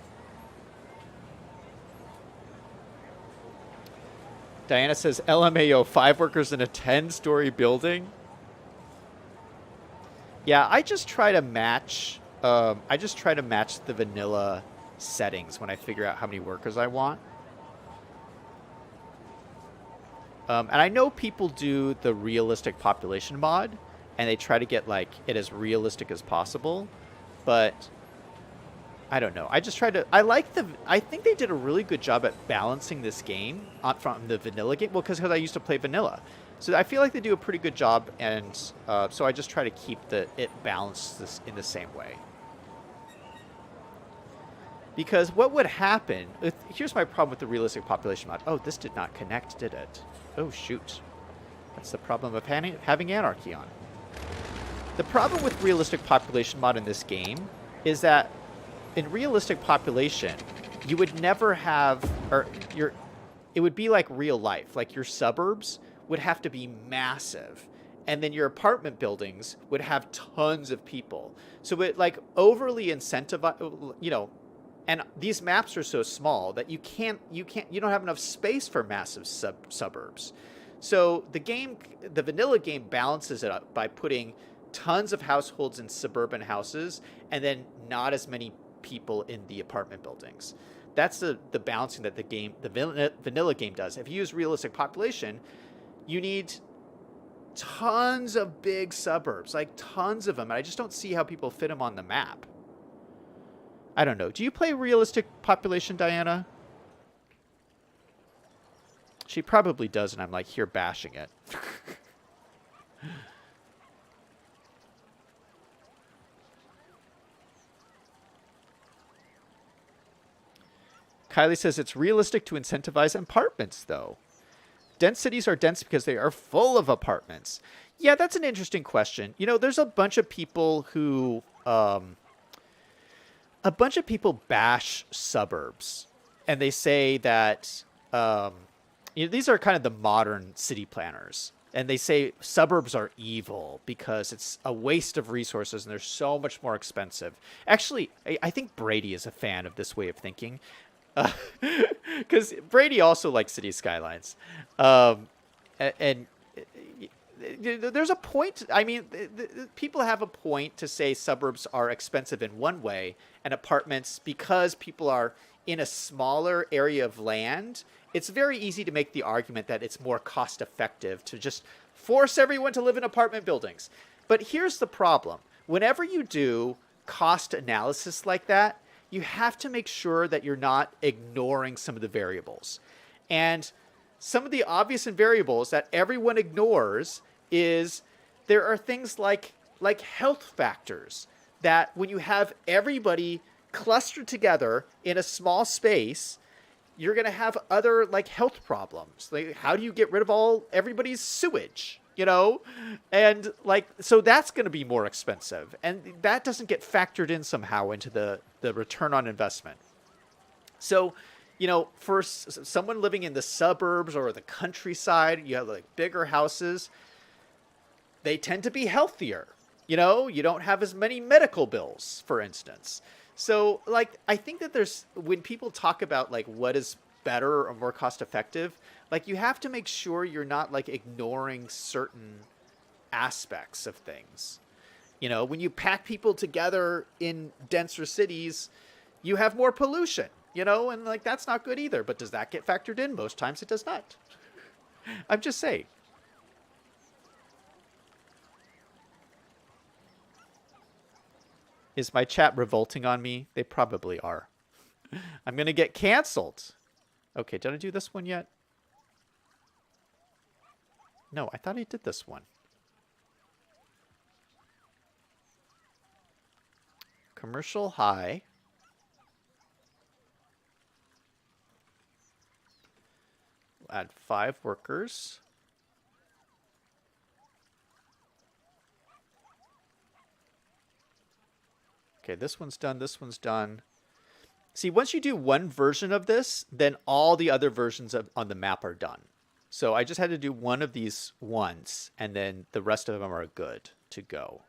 Diana says, LMAO, 5 workers in a 10-story building. Yeah, I just try to match the vanilla settings when I figure out how many workers I want. And I know people do the realistic population mod, and they try to get like it as realistic as possible, but I don't know. I think they did a really good job at balancing this game from the vanilla game. Well, because I used to play vanilla. So I feel like they do a pretty good job, and so I just try to keep it balanced in the same way. Because what would happen... Here's my problem with the realistic population mod. Oh, this did not connect, did it? Oh, shoot. That's the problem of having anarchy on. The problem with realistic population mod in this game is that in realistic population, you would never have... It would be like real life. Like your suburbs would have to be massive, and then your apartment buildings would have tons of people. So it like overly incentivize, you know, and these maps are so small that you don't have enough space for massive suburbs. So the vanilla game balances it up by putting tons of households in suburban houses and then not as many people in the apartment buildings. That's the balancing that the vanilla game does. If you use realistic population, you need tons of big suburbs, like tons of them. And I just don't see how people fit them on the map. I don't know. Do you play realistic population, Diana? She probably does, and I'm like here bashing it. Kylie says it's realistic to incentivize apartments, though. Dense cities are dense because they are full of apartments. Yeah, that's an interesting question. You know, there's a bunch of people who, bash suburbs, and they say that, these are kind of the modern city planners, and they say suburbs are evil because it's a waste of resources and they're so much more expensive. Actually, I think Brady is a fan of this way of thinking. Because Brady also likes city skylines. And there's a point. I mean, people have a point to say suburbs are expensive in one way, and apartments, because people are in a smaller area of land, it's very easy to make the argument that it's more cost effective to just force everyone to live in apartment buildings. But here's the problem. Whenever you do cost analysis like that, you have to make sure that you're not ignoring some of the variables. And some of the obvious variables that everyone ignores is there are things like health factors that when you have everybody clustered together in a small space, you're going to have other like health problems. Like, how do you get rid of everybody's sewage? You know, and like, so that's going to be more expensive, and that doesn't get factored in somehow into the return on investment. So, you know, for someone living in the suburbs or the countryside, you have like bigger houses, they tend to be healthier. You know, you don't have as many medical bills, for instance. So like, I think that when people talk about like what is better or more cost effective, like you have to make sure you're not like ignoring certain aspects of things. You know, when you pack people together in denser cities, you have more pollution, you know, and like that's not good either. But does that get factored in? Most times it does not. I'm just saying. Is my chat revolting on me? They probably are. I'm going to get canceled. Okay, did I do this one yet? No, I thought I did this one. Commercial high. We'll add 5 workers. Okay, this one's done. This one's done. See, once you do one version of this, then all the other versions on the map are done. So I just had to do one of these once, and then the rest of them are good to go.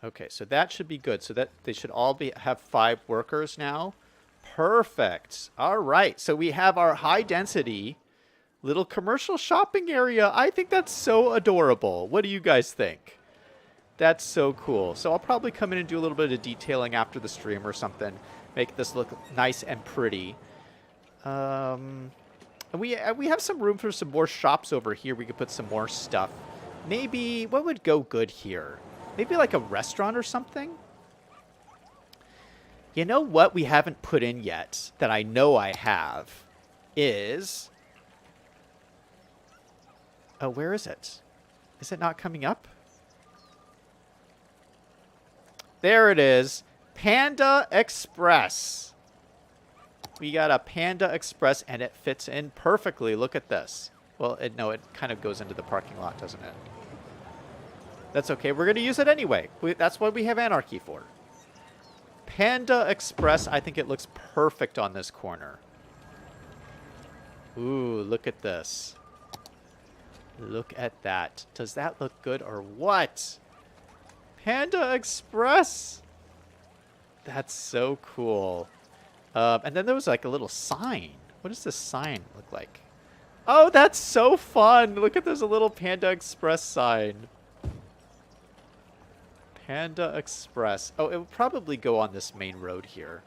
Okay, so that should be good. So that they should all have 5 workers now. Perfect. All right, so we have our high density little commercial shopping area. I think that's so adorable. What do you guys think? That's so cool. So I'll probably come in and do a little bit of detailing after the stream or something. Make this look nice and pretty. And we have some room for some more shops over here. We could put some more stuff. Maybe, what would go good here? Maybe like a restaurant or something? You know what we haven't put in yet that I know I have is... Oh, where is it? Is it not coming up? There it is. Panda Express. We got a Panda Express, and it fits in perfectly. Look at this. Well, no, it kind of goes into the parking lot, doesn't it? That's okay. We're going to use it anyway. That's what we have Anarchy for. Panda Express, I think it looks perfect on this corner. Ooh, look at this. Look at that. Does that look good or what? Panda Express. That's so cool. And then there was like a little sign. What does this sign look like? Oh, that's so fun. Look at, there's a little Panda Express sign. Panda Express. Oh, it would probably go on this main road here.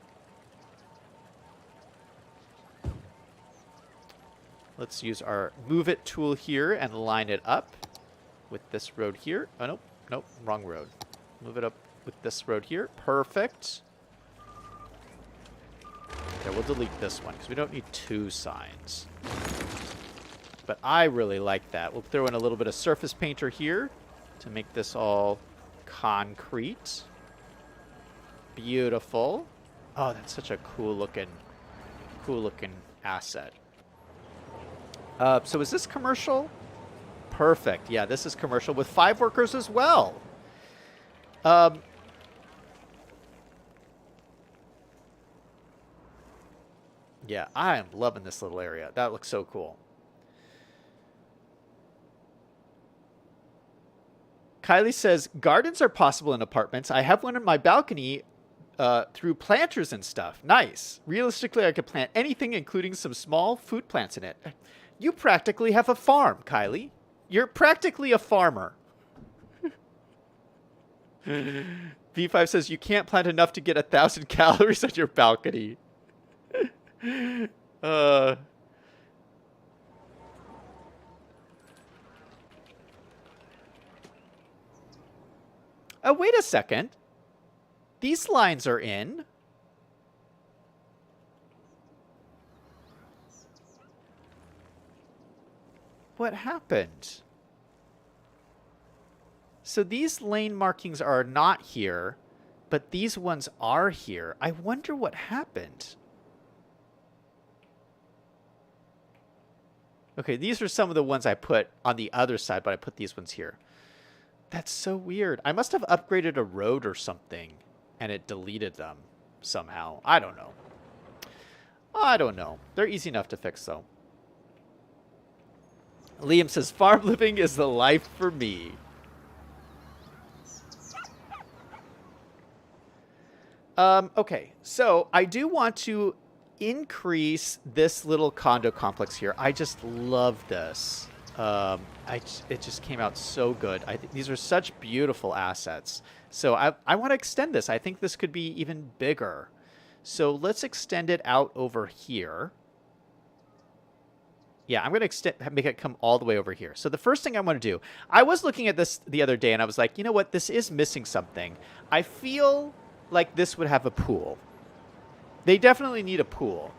Let's use our Move It tool here and line it up with this road here. Oh, nope. Nope. Wrong road. Move it up with this road here. Perfect. Okay, we'll delete this one because we don't need 2 signs. But I really like that. We'll throw in a little bit of surface painter here to make this all concrete. Beautiful. Oh, that's such a cool looking asset. So is this commercial? Perfect. Yeah, this is commercial with 5 workers as well. Yeah, I am loving this little area. That looks so cool. Kylie says, gardens are possible in apartments. I have one in my balcony through planters and stuff. Nice. Realistically, I could plant anything, including some small food plants in it. You practically have a farm, Kylie. You're practically a farmer. V5 says, you can't plant enough to get 1,000 calories on your balcony. Oh, wait a second. These lines are in. What happened? So these lane markings are not here, but these ones are here. I wonder what happened. Okay, these are some of the ones I put on the other side, but I put these ones here. That's so weird. I must have upgraded a road or something, and it deleted them somehow. I don't know. I don't know. They're easy enough to fix, though. Liam says, farm living is the life for me. Okay, so I do want to increase this little condo complex here. I just love this. It just came out so good. I think these are such beautiful assets. So I want to extend this. I think this could be even bigger. So let's extend it out over here. Yeah, I'm going to make it come all the way over here. So the first thing I want to do, I was looking at this the other day and I was like, you know what? This is missing something. I feel like this would have a pool. They definitely need a pool.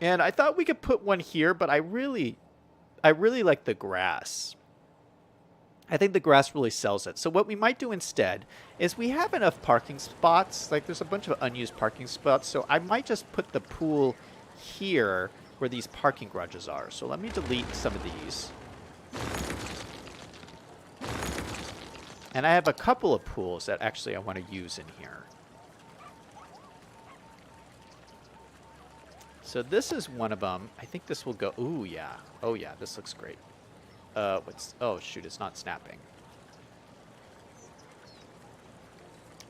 And I thought we could put one here, but I really like the grass. I think the grass really sells it. So what we might do instead is we have enough parking spots. Like there's a bunch of unused parking spots. So I might just put the pool here where these parking garages are. So let me delete some of these. And I have a couple of pools that actually I want to use in here. So this is one of them. I think this will go. Ooh, yeah. Oh, yeah. This looks great. Oh, shoot. It's not snapping.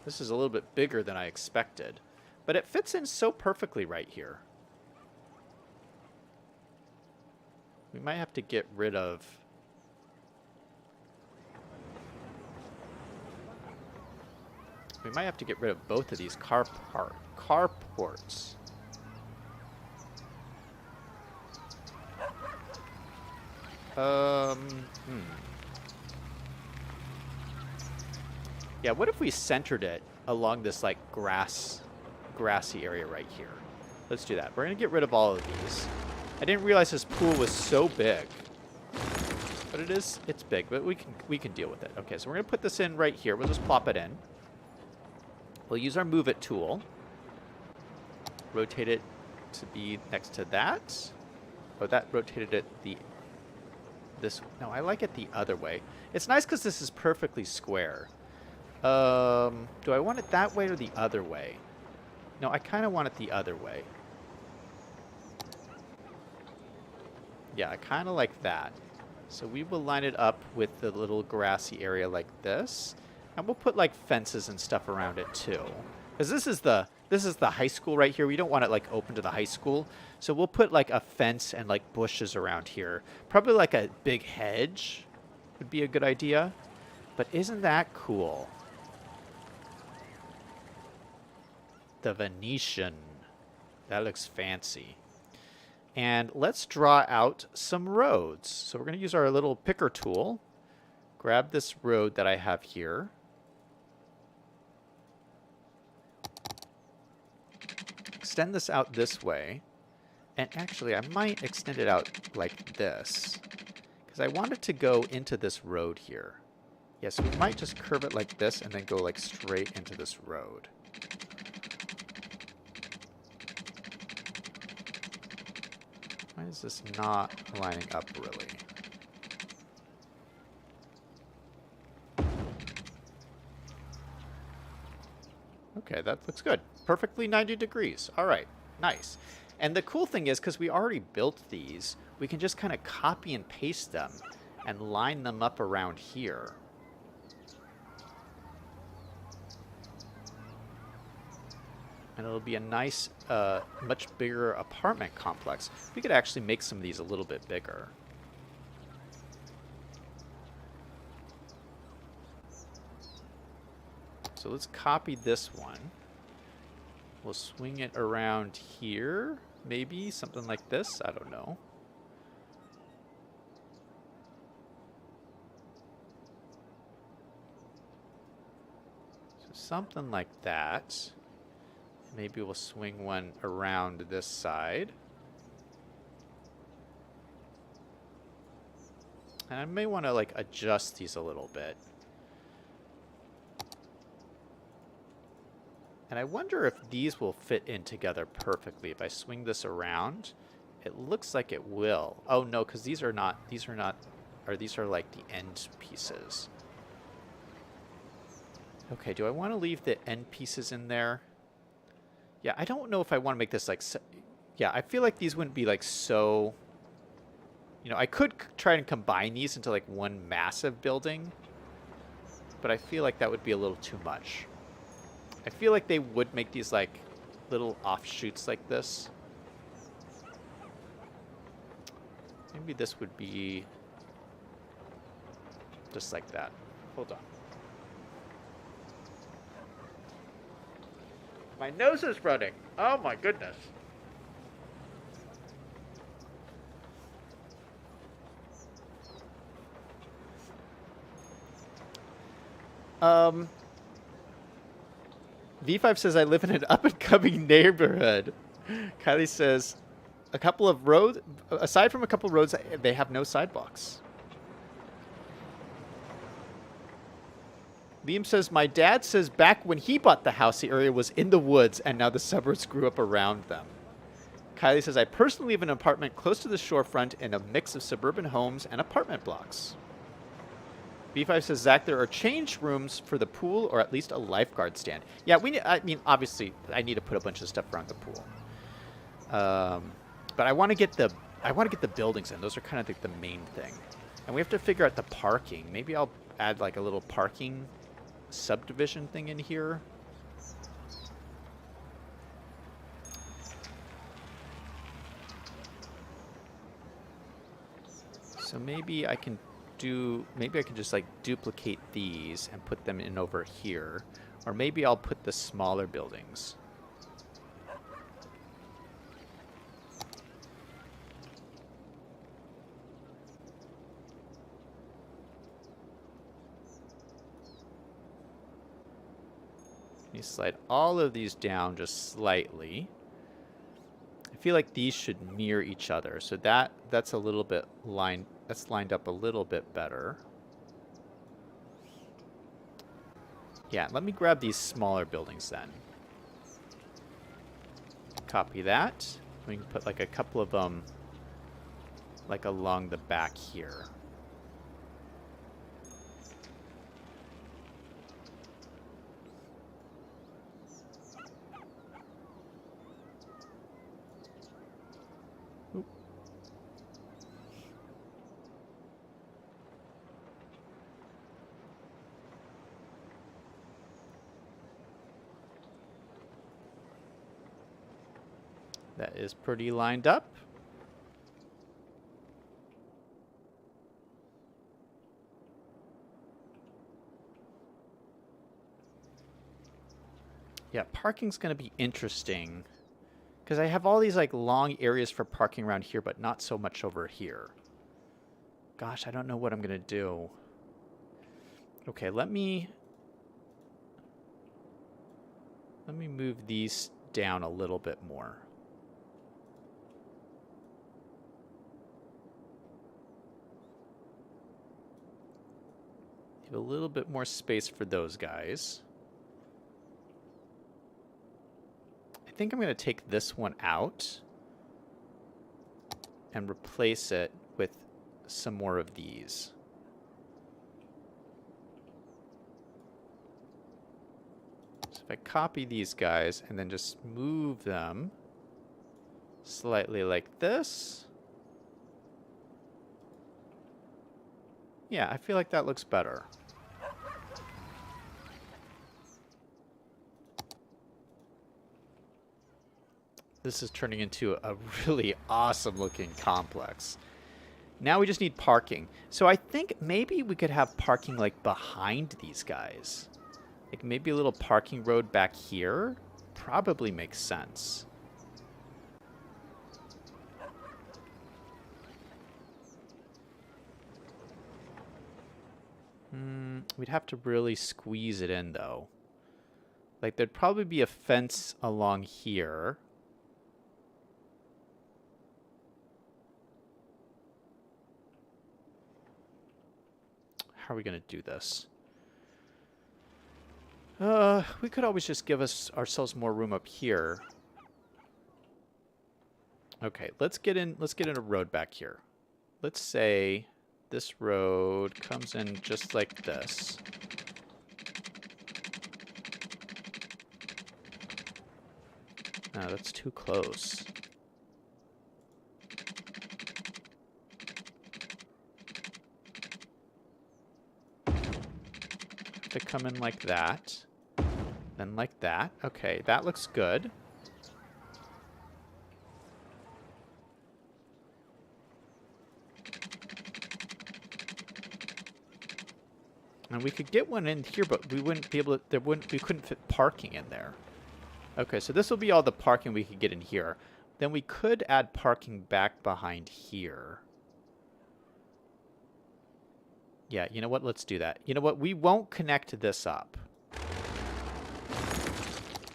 This is a little bit bigger than I expected. But it fits in so perfectly right here. We might have to get rid of... We might have to get rid of both of these carports. Yeah, what if we centered it along this, like, grassy area right here? Let's do that. We're going to get rid of all of these. I didn't realize this pool was so big. But it's big, but we can deal with it. Okay, so we're going to put this in right here. We'll just plop it in. We'll use our Move It tool. Rotate it to be next to that. Oh, that rotated it no, I like it the other way. It's nice because this is perfectly square. Do I want it that way or the other way? No, I kind of want it the other way. Yeah, I kind of like that. So we will line it up with the little grassy area like this. And we'll put like fences and stuff around it too. Because this is the high school right here. We don't want it like open to the high school. So we'll put like a fence and like bushes around here. Probably like a big hedge would be a good idea. But isn't that cool? The Venetian. That looks fancy. And let's draw out some roads. So we're going to use our little picker tool. Grab this road that I have here. extend this out this way. And actually, I might extend it out like this. Because I want it to go into this road here. Yeah, so we might just curve it like this and then go like straight into this road. Why is this not lining up really? Okay, that looks good. Perfectly 90 degrees. All right, nice. And the cool thing is, because we already built these, we can just kind of copy and paste them and line them up around here. And it'll be a nice, much bigger apartment complex. We could actually make some of these a little bit bigger. So let's copy this one. We'll swing it around here. Maybe something like this. I don't know. So something like that. Maybe we'll swing one around this side. And I may want to like adjust these a little bit. And I wonder if these will fit in together perfectly. If I swing this around, it looks like it will. Oh no, because these are not, or these are like the end pieces. Okay, do I want to leave the end pieces in there? Yeah, I don't know if I want to make this like, yeah, I feel like these wouldn't be like so, you know, I could try and combine these into like one massive building, but I feel like that would be a little too much. I feel like they would make these like little offshoots like this. Maybe this would be just like that. Hold on. My nose is running. Oh my goodness. V5 says, I live in an up-and-coming neighborhood. Kylie says, a couple of roads, aside from a couple of roads, they have no sidewalks. Liam says, my dad says back when he bought the house, the area was in the woods, and now the suburbs grew up around them. Kylie says, I personally live in an apartment close to the shorefront in a mix of suburban homes and apartment blocks. B5 says, Zach, there are change rooms for the pool or at least a lifeguard stand. Yeah, I mean, obviously, I need to put a bunch of stuff around the pool. But I want to get the buildings in. Those are kind of like the main thing. And we have to figure out the parking. Maybe I'll add like a little parking subdivision thing in here. So maybe I can just like duplicate these and put them in over here. Or maybe I'll put the smaller buildings. Let me slide all of these down just slightly. I feel like these should mirror each other. So that's a little bit lined. That's lined up a little bit better. Yeah, let me grab these smaller buildings then. Copy that. We can put like a couple of them like along the back here. That is pretty lined up. Yeah, parking's going to be interesting because I have all these like long areas for parking around here, but not so much over here. Gosh, I don't know what I'm going to do. Okay, let me move these down a little bit more. Leave a little bit more space for those guys. I think I'm going to take this one out and replace it with some more of these. So if I copy these guys and then just move them slightly like this. Yeah, I feel like that looks better. This is turning into a really awesome looking complex. Now we just need parking. So I think maybe we could have parking like behind these guys. Like maybe a little parking road back here. Probably makes sense. We'd have to really squeeze it in though. Like there'd probably be a fence along here. How are we going to do this? We could always just give ourselves more room up here. Okay, let's get in a road back here. Let's say this road comes in just like this. No, that's too close. To come in like that, then like that. Okay, that looks good. And we could get one in here, but we wouldn't be able to, we couldn't fit parking in there. Okay, so this will be all the parking we could get in here. Then we could add parking back behind here. Yeah, you know what? Let's do that. You know what? We won't connect this up.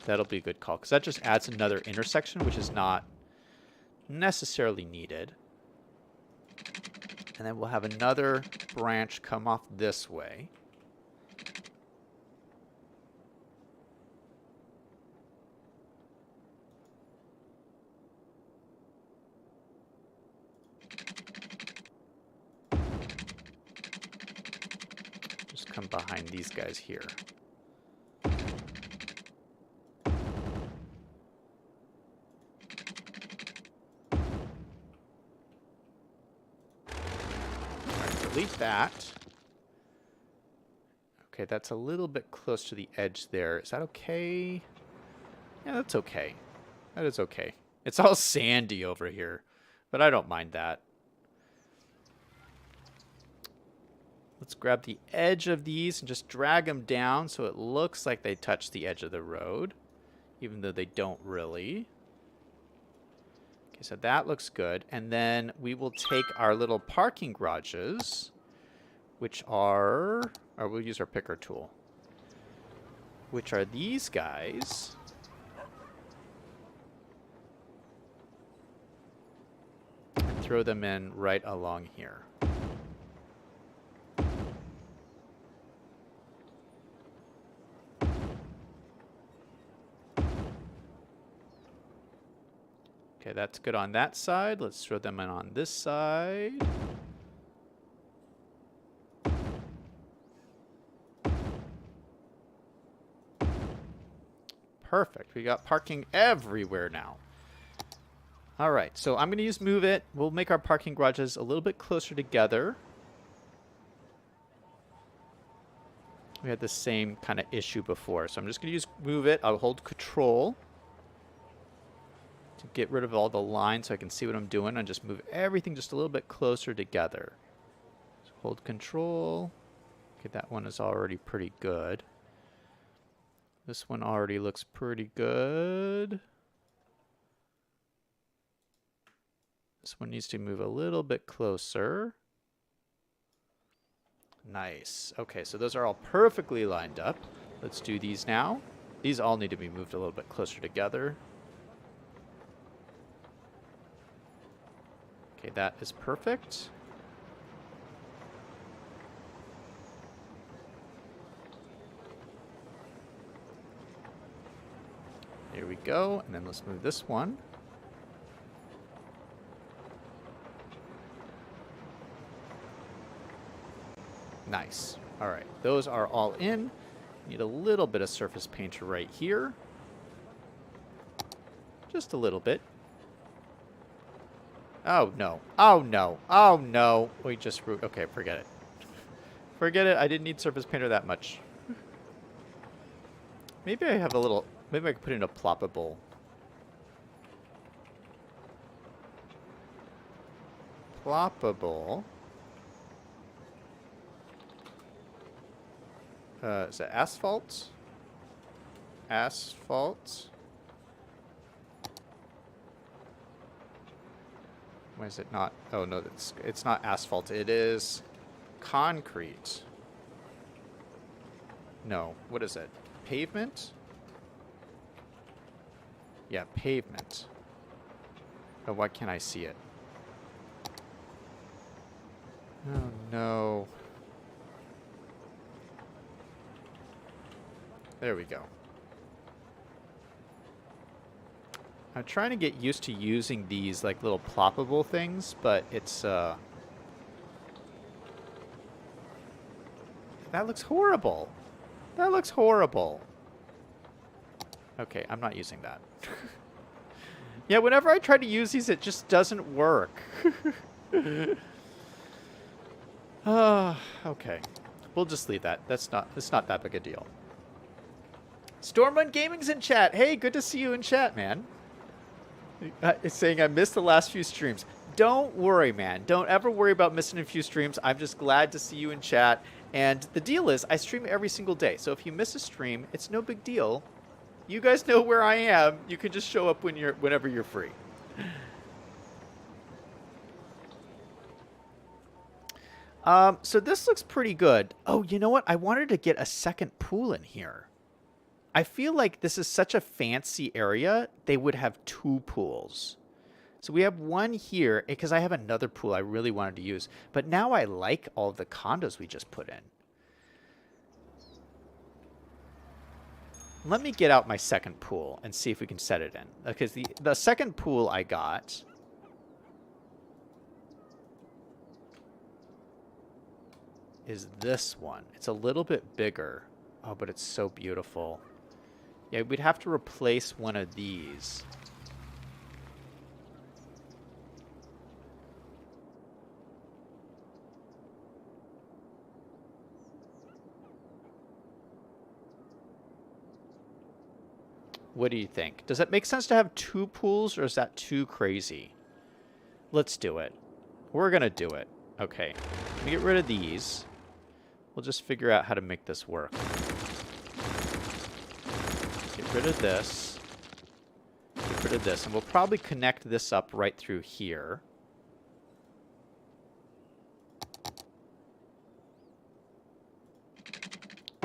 That'll be a good call, because that just adds another intersection, which is not necessarily needed. And then we'll have another branch come off this way. Come behind these guys here. Alright, delete that. Okay, that's a little bit close to the edge there. Is that okay? Yeah, that's okay. That is okay. It's all sandy over here, but I don't mind that. Let's grab the edge of these and just drag them down so it looks like they touch the edge of the road, even though they don't really. Okay, so that looks good. And then we will take our little parking garages, which are, or we'll use our picker tool, which are these guys. And throw them in right along here. Okay, that's good on that side. Let's throw them in on this side. Perfect. We got parking everywhere now. All right, so I'm going to use Move It. We'll make our parking garages a little bit closer together. We had the same kind of issue before. So I'm just going to use Move It. I'll hold Control to get rid of all the lines so I can see what I'm doing, and just move everything just a little bit closer together. So hold Control. Okay, that one is already pretty good. This one already looks pretty good. This one needs to move a little bit closer. Nice. Okay, so those are all perfectly lined up. Let's do these now. These all need to be moved a little bit closer together. Okay, that is perfect. There we go. And then let's move this one. Nice. All right. Those are all in. Need a little bit of surface painter right here. Just a little bit. Oh, no. Oh, no. Oh, no. We just... Okay, forget it. Forget it. I didn't need surface painter that much. Maybe I have a little... Maybe I could put in a ploppable. Ploppable. Is it asphalt? Asphalt. Why is it not? Oh, no, it's not asphalt. It is concrete. No, what is it? Pavement? Yeah, pavement. Oh, why can't I see it? Oh, no. There we go. I'm trying to get used to using these like little ploppable things, but it's that looks horrible. That looks horrible. Okay, I'm not using that. Yeah, whenever I try to use these, it just doesn't work. Okay. We'll just leave that. It's not that big a deal. Stormrun Gaming's in chat. Hey, good to see you in chat, man. It's saying I missed the last few streams. Don't worry, man. Don't ever worry about missing a few streams. I'm just glad to see you in chat. And the deal is, I stream every single day. So if you miss a stream, it's no big deal. You guys know where I am. You can just show up whenever you're free. So this looks pretty good. Oh, you know what? I wanted to get a second pool in here. I feel like this is such a fancy area, they would have two pools. So we have one here, because I have another pool I really wanted to use. But now I like all of the condos we just put in. Let me get out my second pool and see if we can set it in. Because the second pool I got... is this one. It's a little bit bigger. Oh, but it's so beautiful. Yeah, we'd have to replace one of these. What do you think? Does it make sense to have two pools, or is that too crazy? Let's do it. We're going to do it. Okay. Let me get rid of these. We'll just figure out how to make this work. Get rid of this. Get rid of this. And we'll probably connect this up right through here.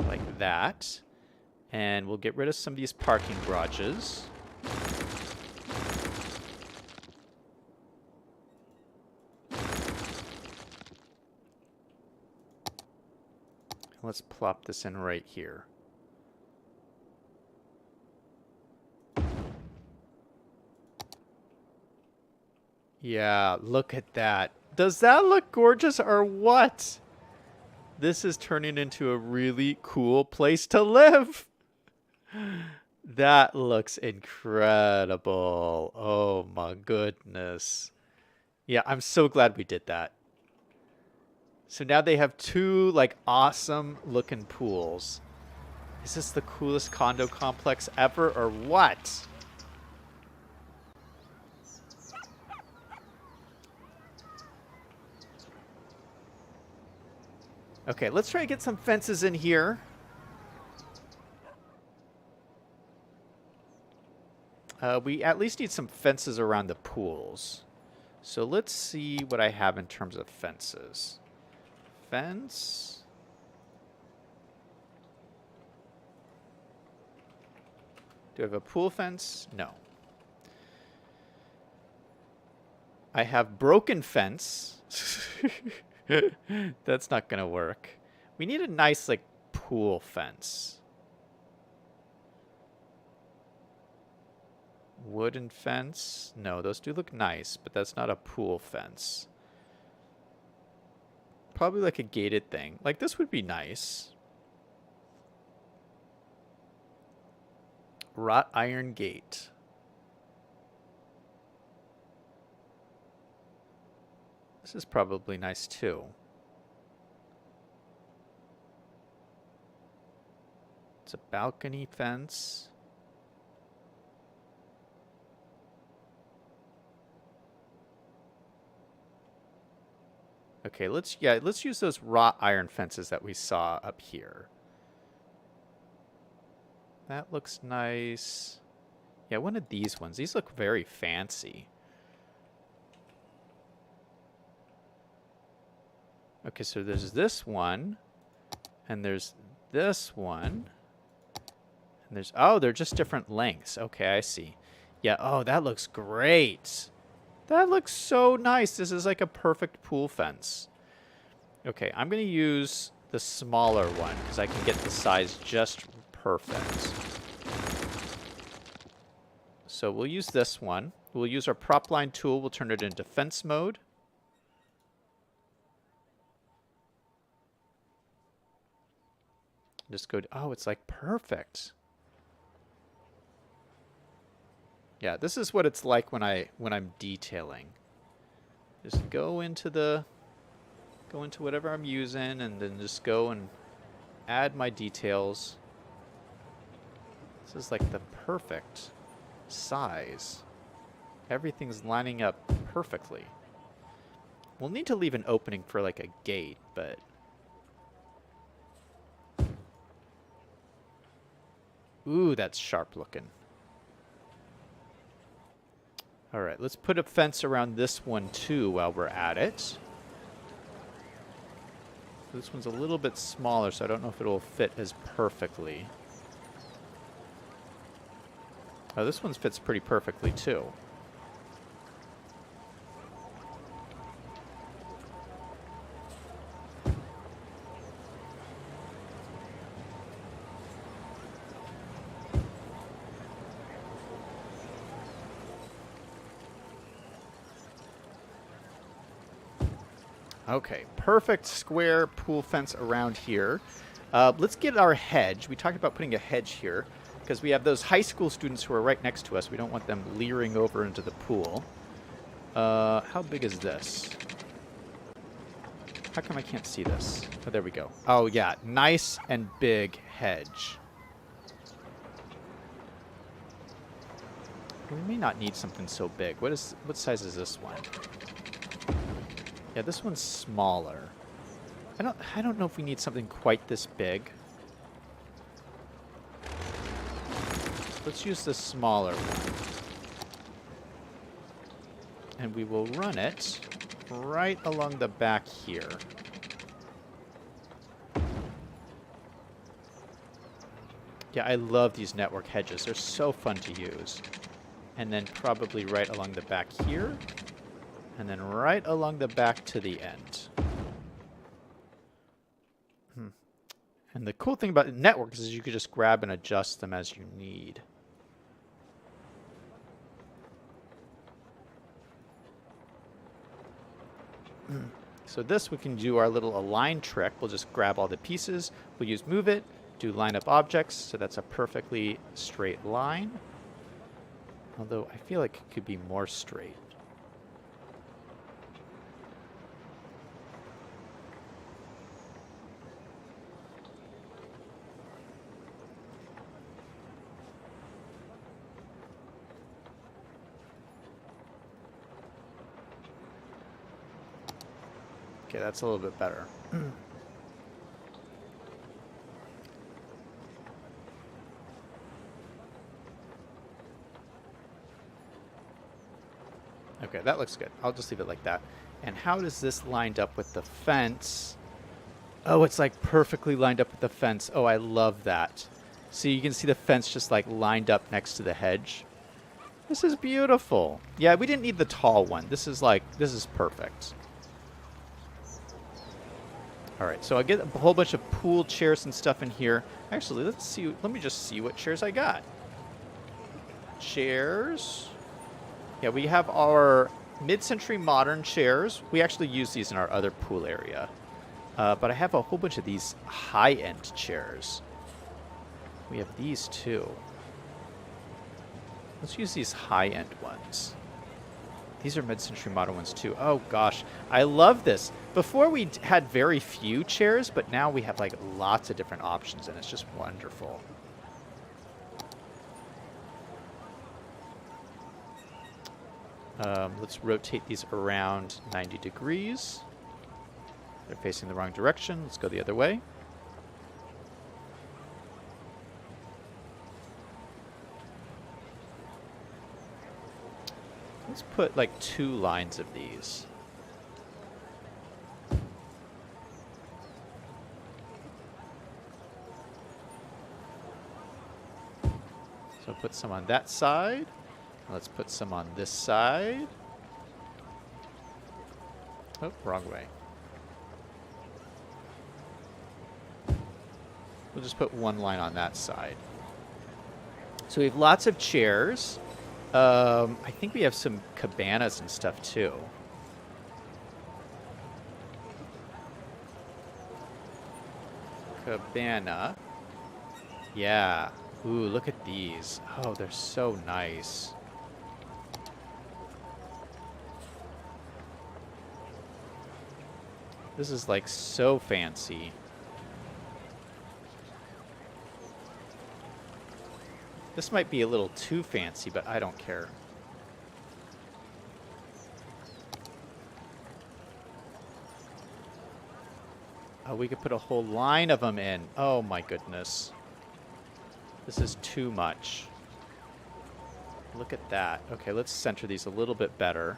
Like that. And we'll get rid of some of these parking garages. Let's plop this in right here. Yeah, look at that. Does that look gorgeous or what? This is turning into a really cool place to live. That looks incredible. Oh my goodness. Yeah, I'm so glad we did that. So now they have two, like, awesome looking pools. Is this the coolest condo complex ever or what? Okay, let's try to get some fences in here. We at least need some fences around the pools. So let's see what I have in terms of fences. Fence. Do I have a pool fence? No. I have broken fence. That's not going to work. We need a nice, like, pool fence. Wooden fence? No, those do look nice, but that's not a pool fence. Probably like a gated thing. Like, this would be nice. Wrought iron gate. This is probably nice too. It's a balcony fence. Okay, let's use those wrought iron fences that we saw up here. That looks nice. Yeah, one of these ones. These look very fancy. Okay, so there's this one, and there's this one, and there's, oh, they're just different lengths. Okay, I see. Yeah, oh, that looks great. That looks so nice. This is like a perfect pool fence. Okay, I'm going to use the smaller one because I can get the size just perfect. So we'll use this one. We'll use our prop line tool. We'll turn it into fence mode. Just go to, oh, it's like perfect. Yeah, this is what it's like when I'm detailing. Just go into whatever I'm using and then just go and add my details. This is like the perfect size. Everything's lining up perfectly. We'll need to leave an opening for like a gate, but ooh, that's sharp looking. All right, let's put a fence around this one too while we're at it. This one's a little bit smaller, so I don't know if it'll fit as perfectly. Oh, this one fits pretty perfectly too. Okay, perfect square pool fence around here. Let's get our hedge. We talked about putting a hedge here because we have those high school students who are right next to us. We don't want them leering over into the pool. How big is this? How come I can't see this? Oh, there we go. Oh, yeah. Nice and big hedge. We may not need something so big. What size is this one? Yeah, this one's smaller. I don't know if we need something quite this big. Let's use the smaller one. And we will run it right along the back here. Yeah, I love these network hedges. They're so fun to use. And then probably right along the back here. And then right along the back to the end. And the cool thing about networks is you can just grab and adjust them as you need. So this, we can do our little align trick. We'll just grab all the pieces. We'll use move it, do line up objects. So that's a perfectly straight line. Although I feel like it could be more straight. Okay, that's a little bit better. Okay, that looks good. I'll just leave it like that. And how does this lined up with the fence? Oh, it's like perfectly lined up with the fence. Oh, I love that. So you can see the fence just like lined up next to the hedge. This is beautiful. Yeah, we didn't need the tall one. This is perfect. All right, so I get a whole bunch of pool chairs and stuff in here. Actually, let's see. Let me just see what chairs I got. Chairs. Yeah, we have our mid-century modern chairs. We actually use these in our other pool area. But I have a whole bunch of these high-end chairs. We have these too. Let's use these high-end ones. These are mid-century modern ones too. Oh gosh, I love this. Before we had very few chairs, but now we have like lots of different options and it's just wonderful. Let's rotate these around 90 degrees. They're facing the wrong direction. Let's go the other way. Let's put like 2 lines of these. So put some on that side. Let's put some on this side. Oh, wrong way. We'll just put 1 line on that side. So we have lots of chairs. I think we have some cabanas and stuff too. Cabana. Yeah. Ooh, look at these. Oh, they're so nice. This is like so fancy. This might be a little too fancy, but I don't care. Oh, we could put a whole line of them in. Oh my goodness. This is too much. Look at that. Okay, let's center these a little bit better.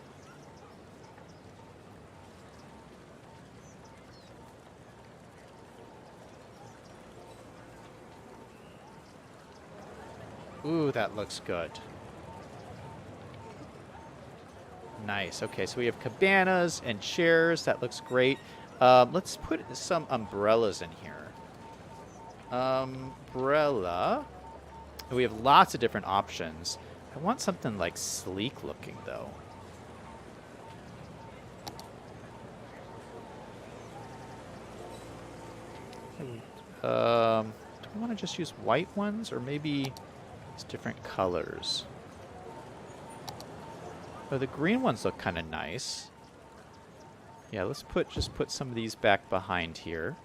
Ooh, that looks good. Nice. Okay, so we have cabanas and chairs. That looks great. Let's put some umbrellas in here. Umbrella. We have lots of different options. I want something like sleek looking, though. Do I want to just use white ones, or maybe it's different colors? Oh, the green ones look kind of nice. Yeah, let's just put some of these back behind here.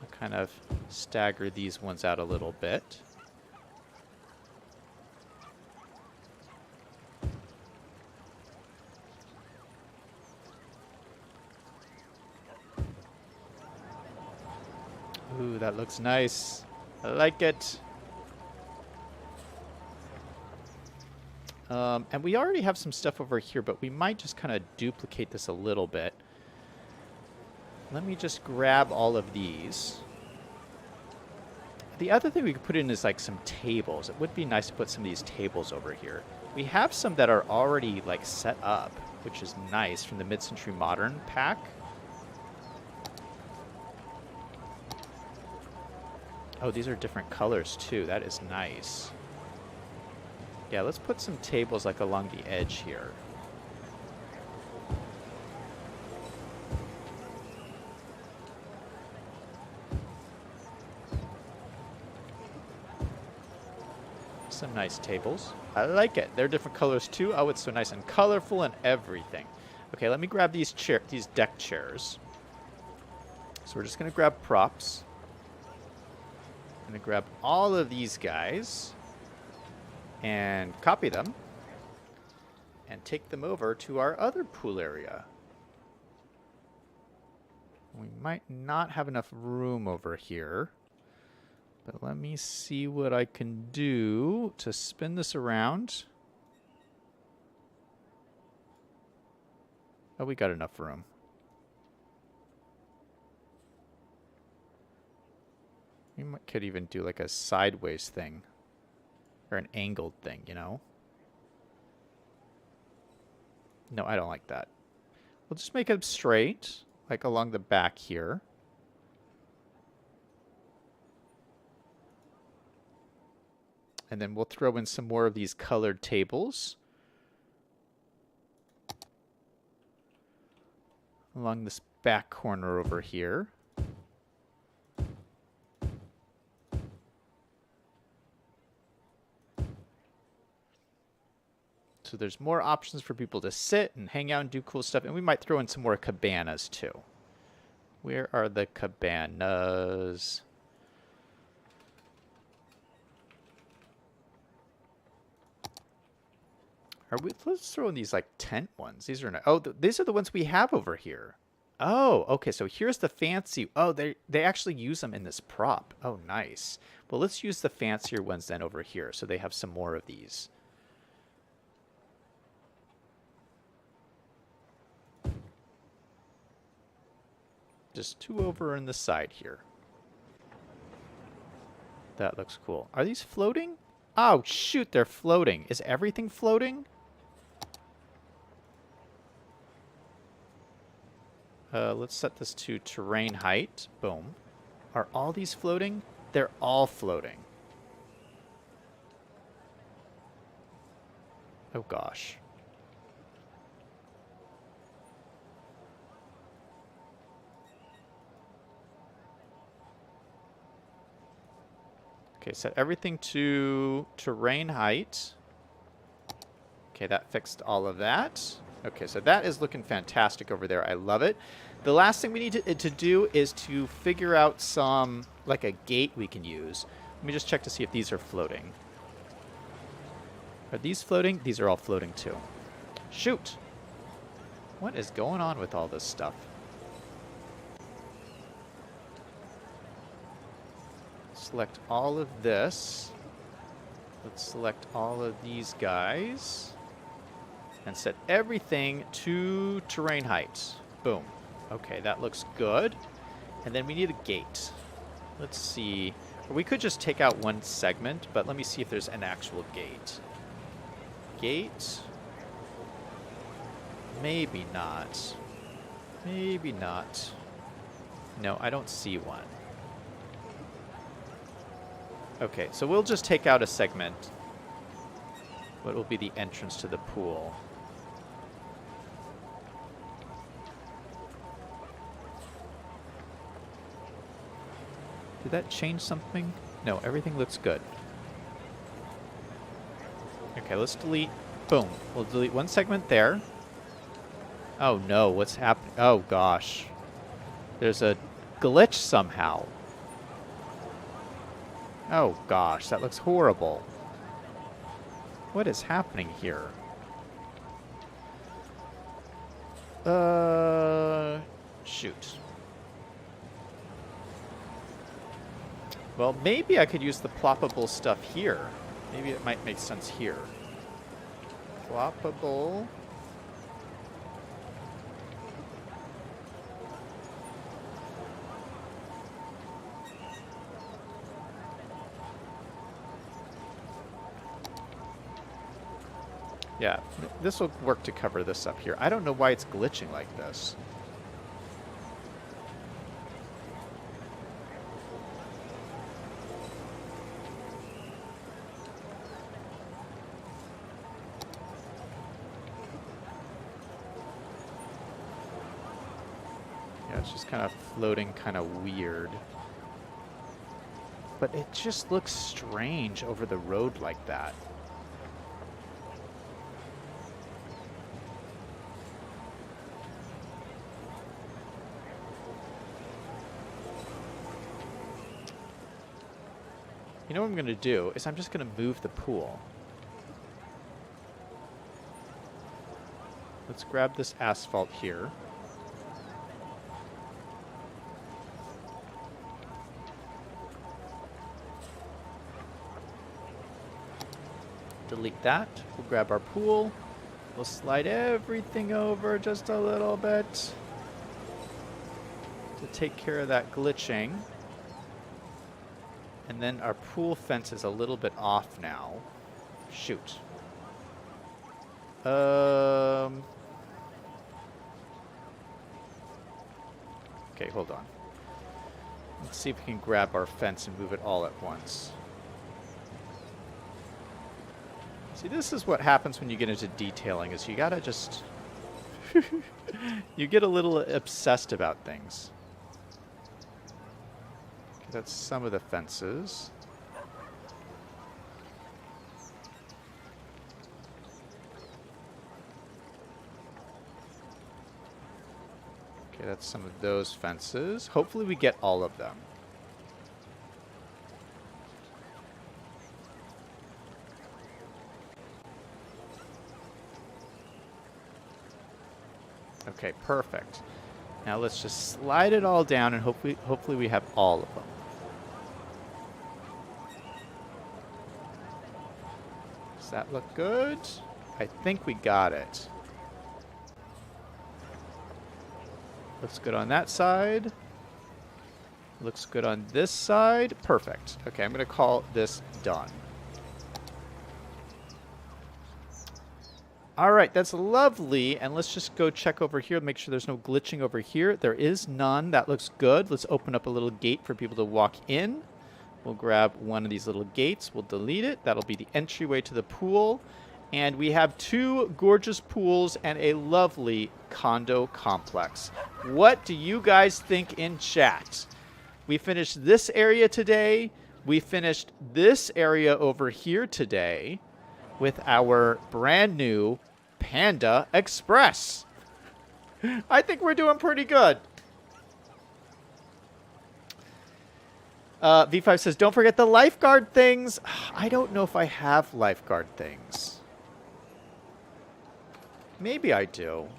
I'll kind of stagger these ones out a little bit. Ooh, that looks nice. I like it. And we already have some stuff over here, but we might just kind of duplicate this a little bit. Let me just grab all of these. The other thing we could put in is like some tables. It would be nice to put some of these tables over here. We have some that are already like set up, which is nice, from the mid-century modern pack. Oh, these are different colors too. That is nice. Yeah, let's put some tables like along the edge here. Some nice tables. I like it. They're different colors too. Oh, it's so nice and colorful and everything. Okay, let me grab these deck chairs. So we're just going to grab props. I'm going to grab all of these guys and copy them and take them over to our other pool area. We might not have enough room over here, but let me see what I can do to spin this around. Oh, we got enough room. Could even do like a sideways thing. Or an angled thing, you know? No, I don't like that. We'll just make it straight, like along the back here. And then we'll throw in some more of these colored tables along this back corner over here. So there's more options for people to sit and hang out and do cool stuff. And we might throw in some more cabanas too. Where are the cabanas? Let's throw in these like tent ones. These are not, oh, these are the ones we have over here. Oh, okay. So here's the fancy. Oh, they actually use them in this prop. Oh, nice. Well, let's use the fancier ones then over here. So they have some more of these. Just two over in the side here. That looks cool. Are these floating? Oh, shoot, they're floating. Is everything floating? Let's set this to terrain height. Boom. Are all these floating? They're all floating. Oh, gosh. Okay, set everything to terrain height. Okay, that fixed all of that. Okay, so that is looking fantastic over there. I love it. The last thing we need to do is to figure out some, like a gate we can use. Let me just check to see if these are floating. Are these floating? These are all floating too. Shoot! What is going on with all this stuff? Select all of this. Let's select all of these guys. And set everything to terrain height. Boom. Okay, that looks good. And then we need a gate. Let's see. We could just take out one segment, but let me see if there's an actual gate. Gate. Maybe not. Maybe not. No, I don't see one. Okay, so we'll just take out a segment. What will be the entrance to the pool? Did that change something? No, everything looks good. Okay, let's delete. Boom. We'll delete one segment there. Oh no, what's happening? Oh gosh. There's a glitch somehow. Oh gosh, that looks horrible. What is happening here? Shoot. Well, maybe I could use the ploppable stuff here. Maybe it might make sense here. Ploppable. Yeah, this will work to cover this up here. I don't know why it's glitching like this. Yeah, it's just kind of floating kind of weird. But it just looks strange over the road like that. You know what I'm going to do is I'm just going to move the pool. Let's grab this asphalt here. Delete that. We'll grab our pool. We'll slide everything over just a little bit to take care of that glitching. And then our pool fence is a little bit off now. Shoot. Okay, hold on. Let's see if we can grab our fence and move it all at once. See, this is what happens when you get into detailing, is you gotta just... you get a little obsessed about things. Okay, that's some of the fences. Okay, that's some of those fences. Hopefully we get all of them. Okay, perfect. Now let's just slide it all down and hopefully we have all of them. Does that look good? I think we got it. Looks good on that side. Looks good on this side. Perfect. Okay, I'm going to call this done. All right, that's lovely. And let's just go check over here, make sure there's no glitching over here. There is none. That looks good. Let's open up a little gate for people to walk in. We'll grab one of these little gates. We'll delete it. That'll be the entryway to the pool. And we have 2 gorgeous pools and a lovely condo complex. What do you guys think in chat? We finished this area today. We finished this area over here today with our brand new Panda Express. I think we're doing pretty good. V5 says, don't forget the lifeguard things. I don't know if I have lifeguard things. Maybe I do.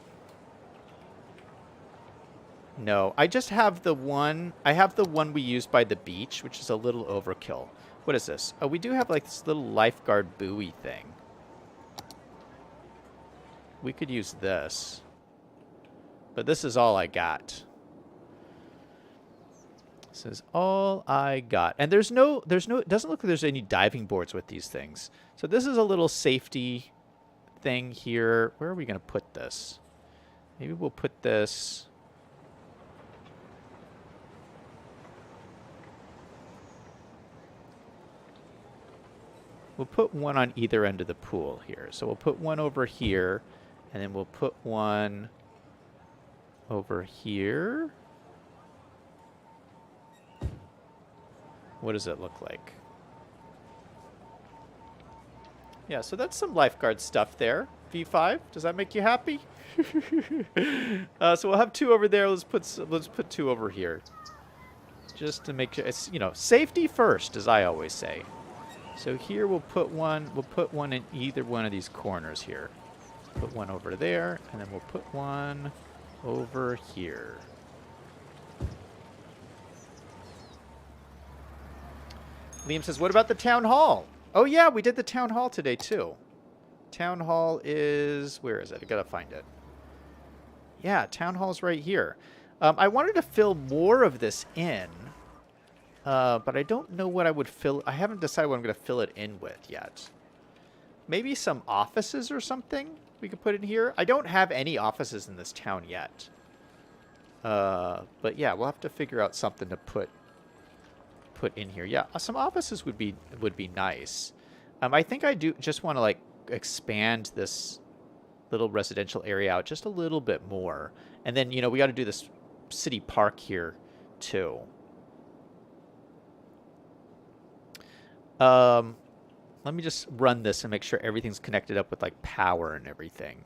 No, I just have the one. I have the one we used by the beach, which is a little overkill. What is this? Oh, we do have like this little lifeguard buoy thing. We could use this. But this is all I got. This is all I got. And it doesn't look like there's any diving boards with these things. So this is a little safety thing here. Where are we going to put this? Maybe we'll put this... We'll put one on either end of the pool here. So we'll put one over here, and then we'll put one over here. What does it look like? Yeah, so that's some lifeguard stuff there. V5, does that make you happy? So we'll have 2 over there. Let's put 2 over here, just to make sure it's, you know, safety first, as I always say. So here we'll put one. We'll put one in either one of these corners here. Put one over there, and then we'll put one over here. Liam says, what about the town hall? Oh, yeah, we did the town hall today, too. Town hall is... Where is it? I gotta find it. Yeah, town hall's right here. I wanted to fill more of this in, but I don't know what I would fill... I haven't decided what I'm going to fill it in with yet. Maybe some offices or something we could put in here. I don't have any offices in this town yet. But, yeah, we'll have to figure out something to put in here. Yeah, some offices would be nice. I think I do just want to like expand this little residential area out just a little bit more, and then, you know, we got to do this city park here too. Let me just run this and make sure everything's connected up with like power and everything.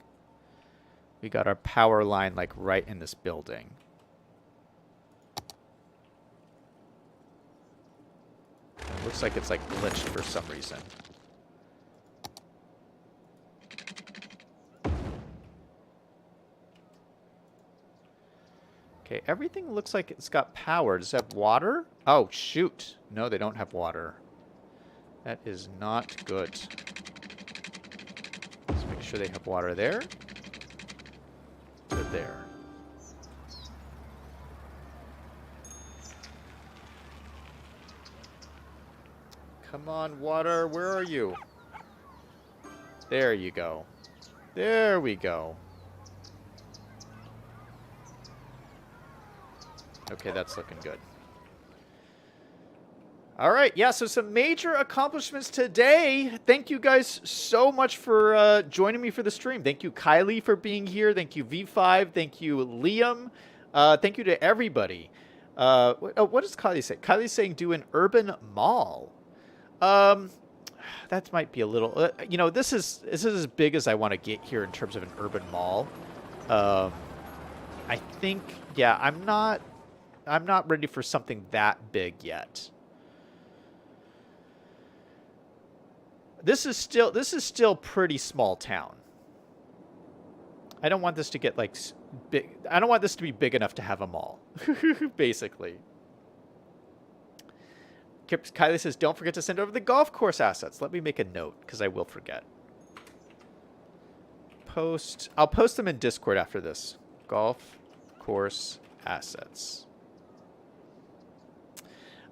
We got our power line like right in this building. Looks like it's like glitched for some reason. Okay, everything looks like it's got power. Does it have water? Oh, shoot. No, they don't have water. That is not good. Let's make sure they have water there. To there. Come on, water. Where are you? There you go. There we go. Okay, that's looking good. All right, yeah, so some major accomplishments today. Thank you guys so much for joining me for the stream. Thank you, Kylie, for being here. Thank you, V5. Thank you, Liam. Thank you to everybody. What does Kylie say? Kylie's saying do an urban mall. That might be a little... you know, this is as big as I want to get here in terms of an urban mall. I think, yeah, I'm not ready for something that big yet. This is still pretty small town. I don't want this to get like big. I don't want this to be big enough to have a mall, basically. Kylie says, don't forget to send over the golf course assets. Let me make a note, because I will forget. I'll post them in Discord after this. Golf course assets.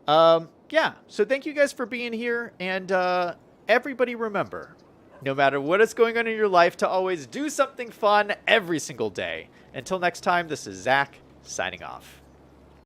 Yeah, so thank you guys for being here, and everybody remember, no matter what is going on in your life, to always do something fun every single day. Until next time, this is Zach, signing off.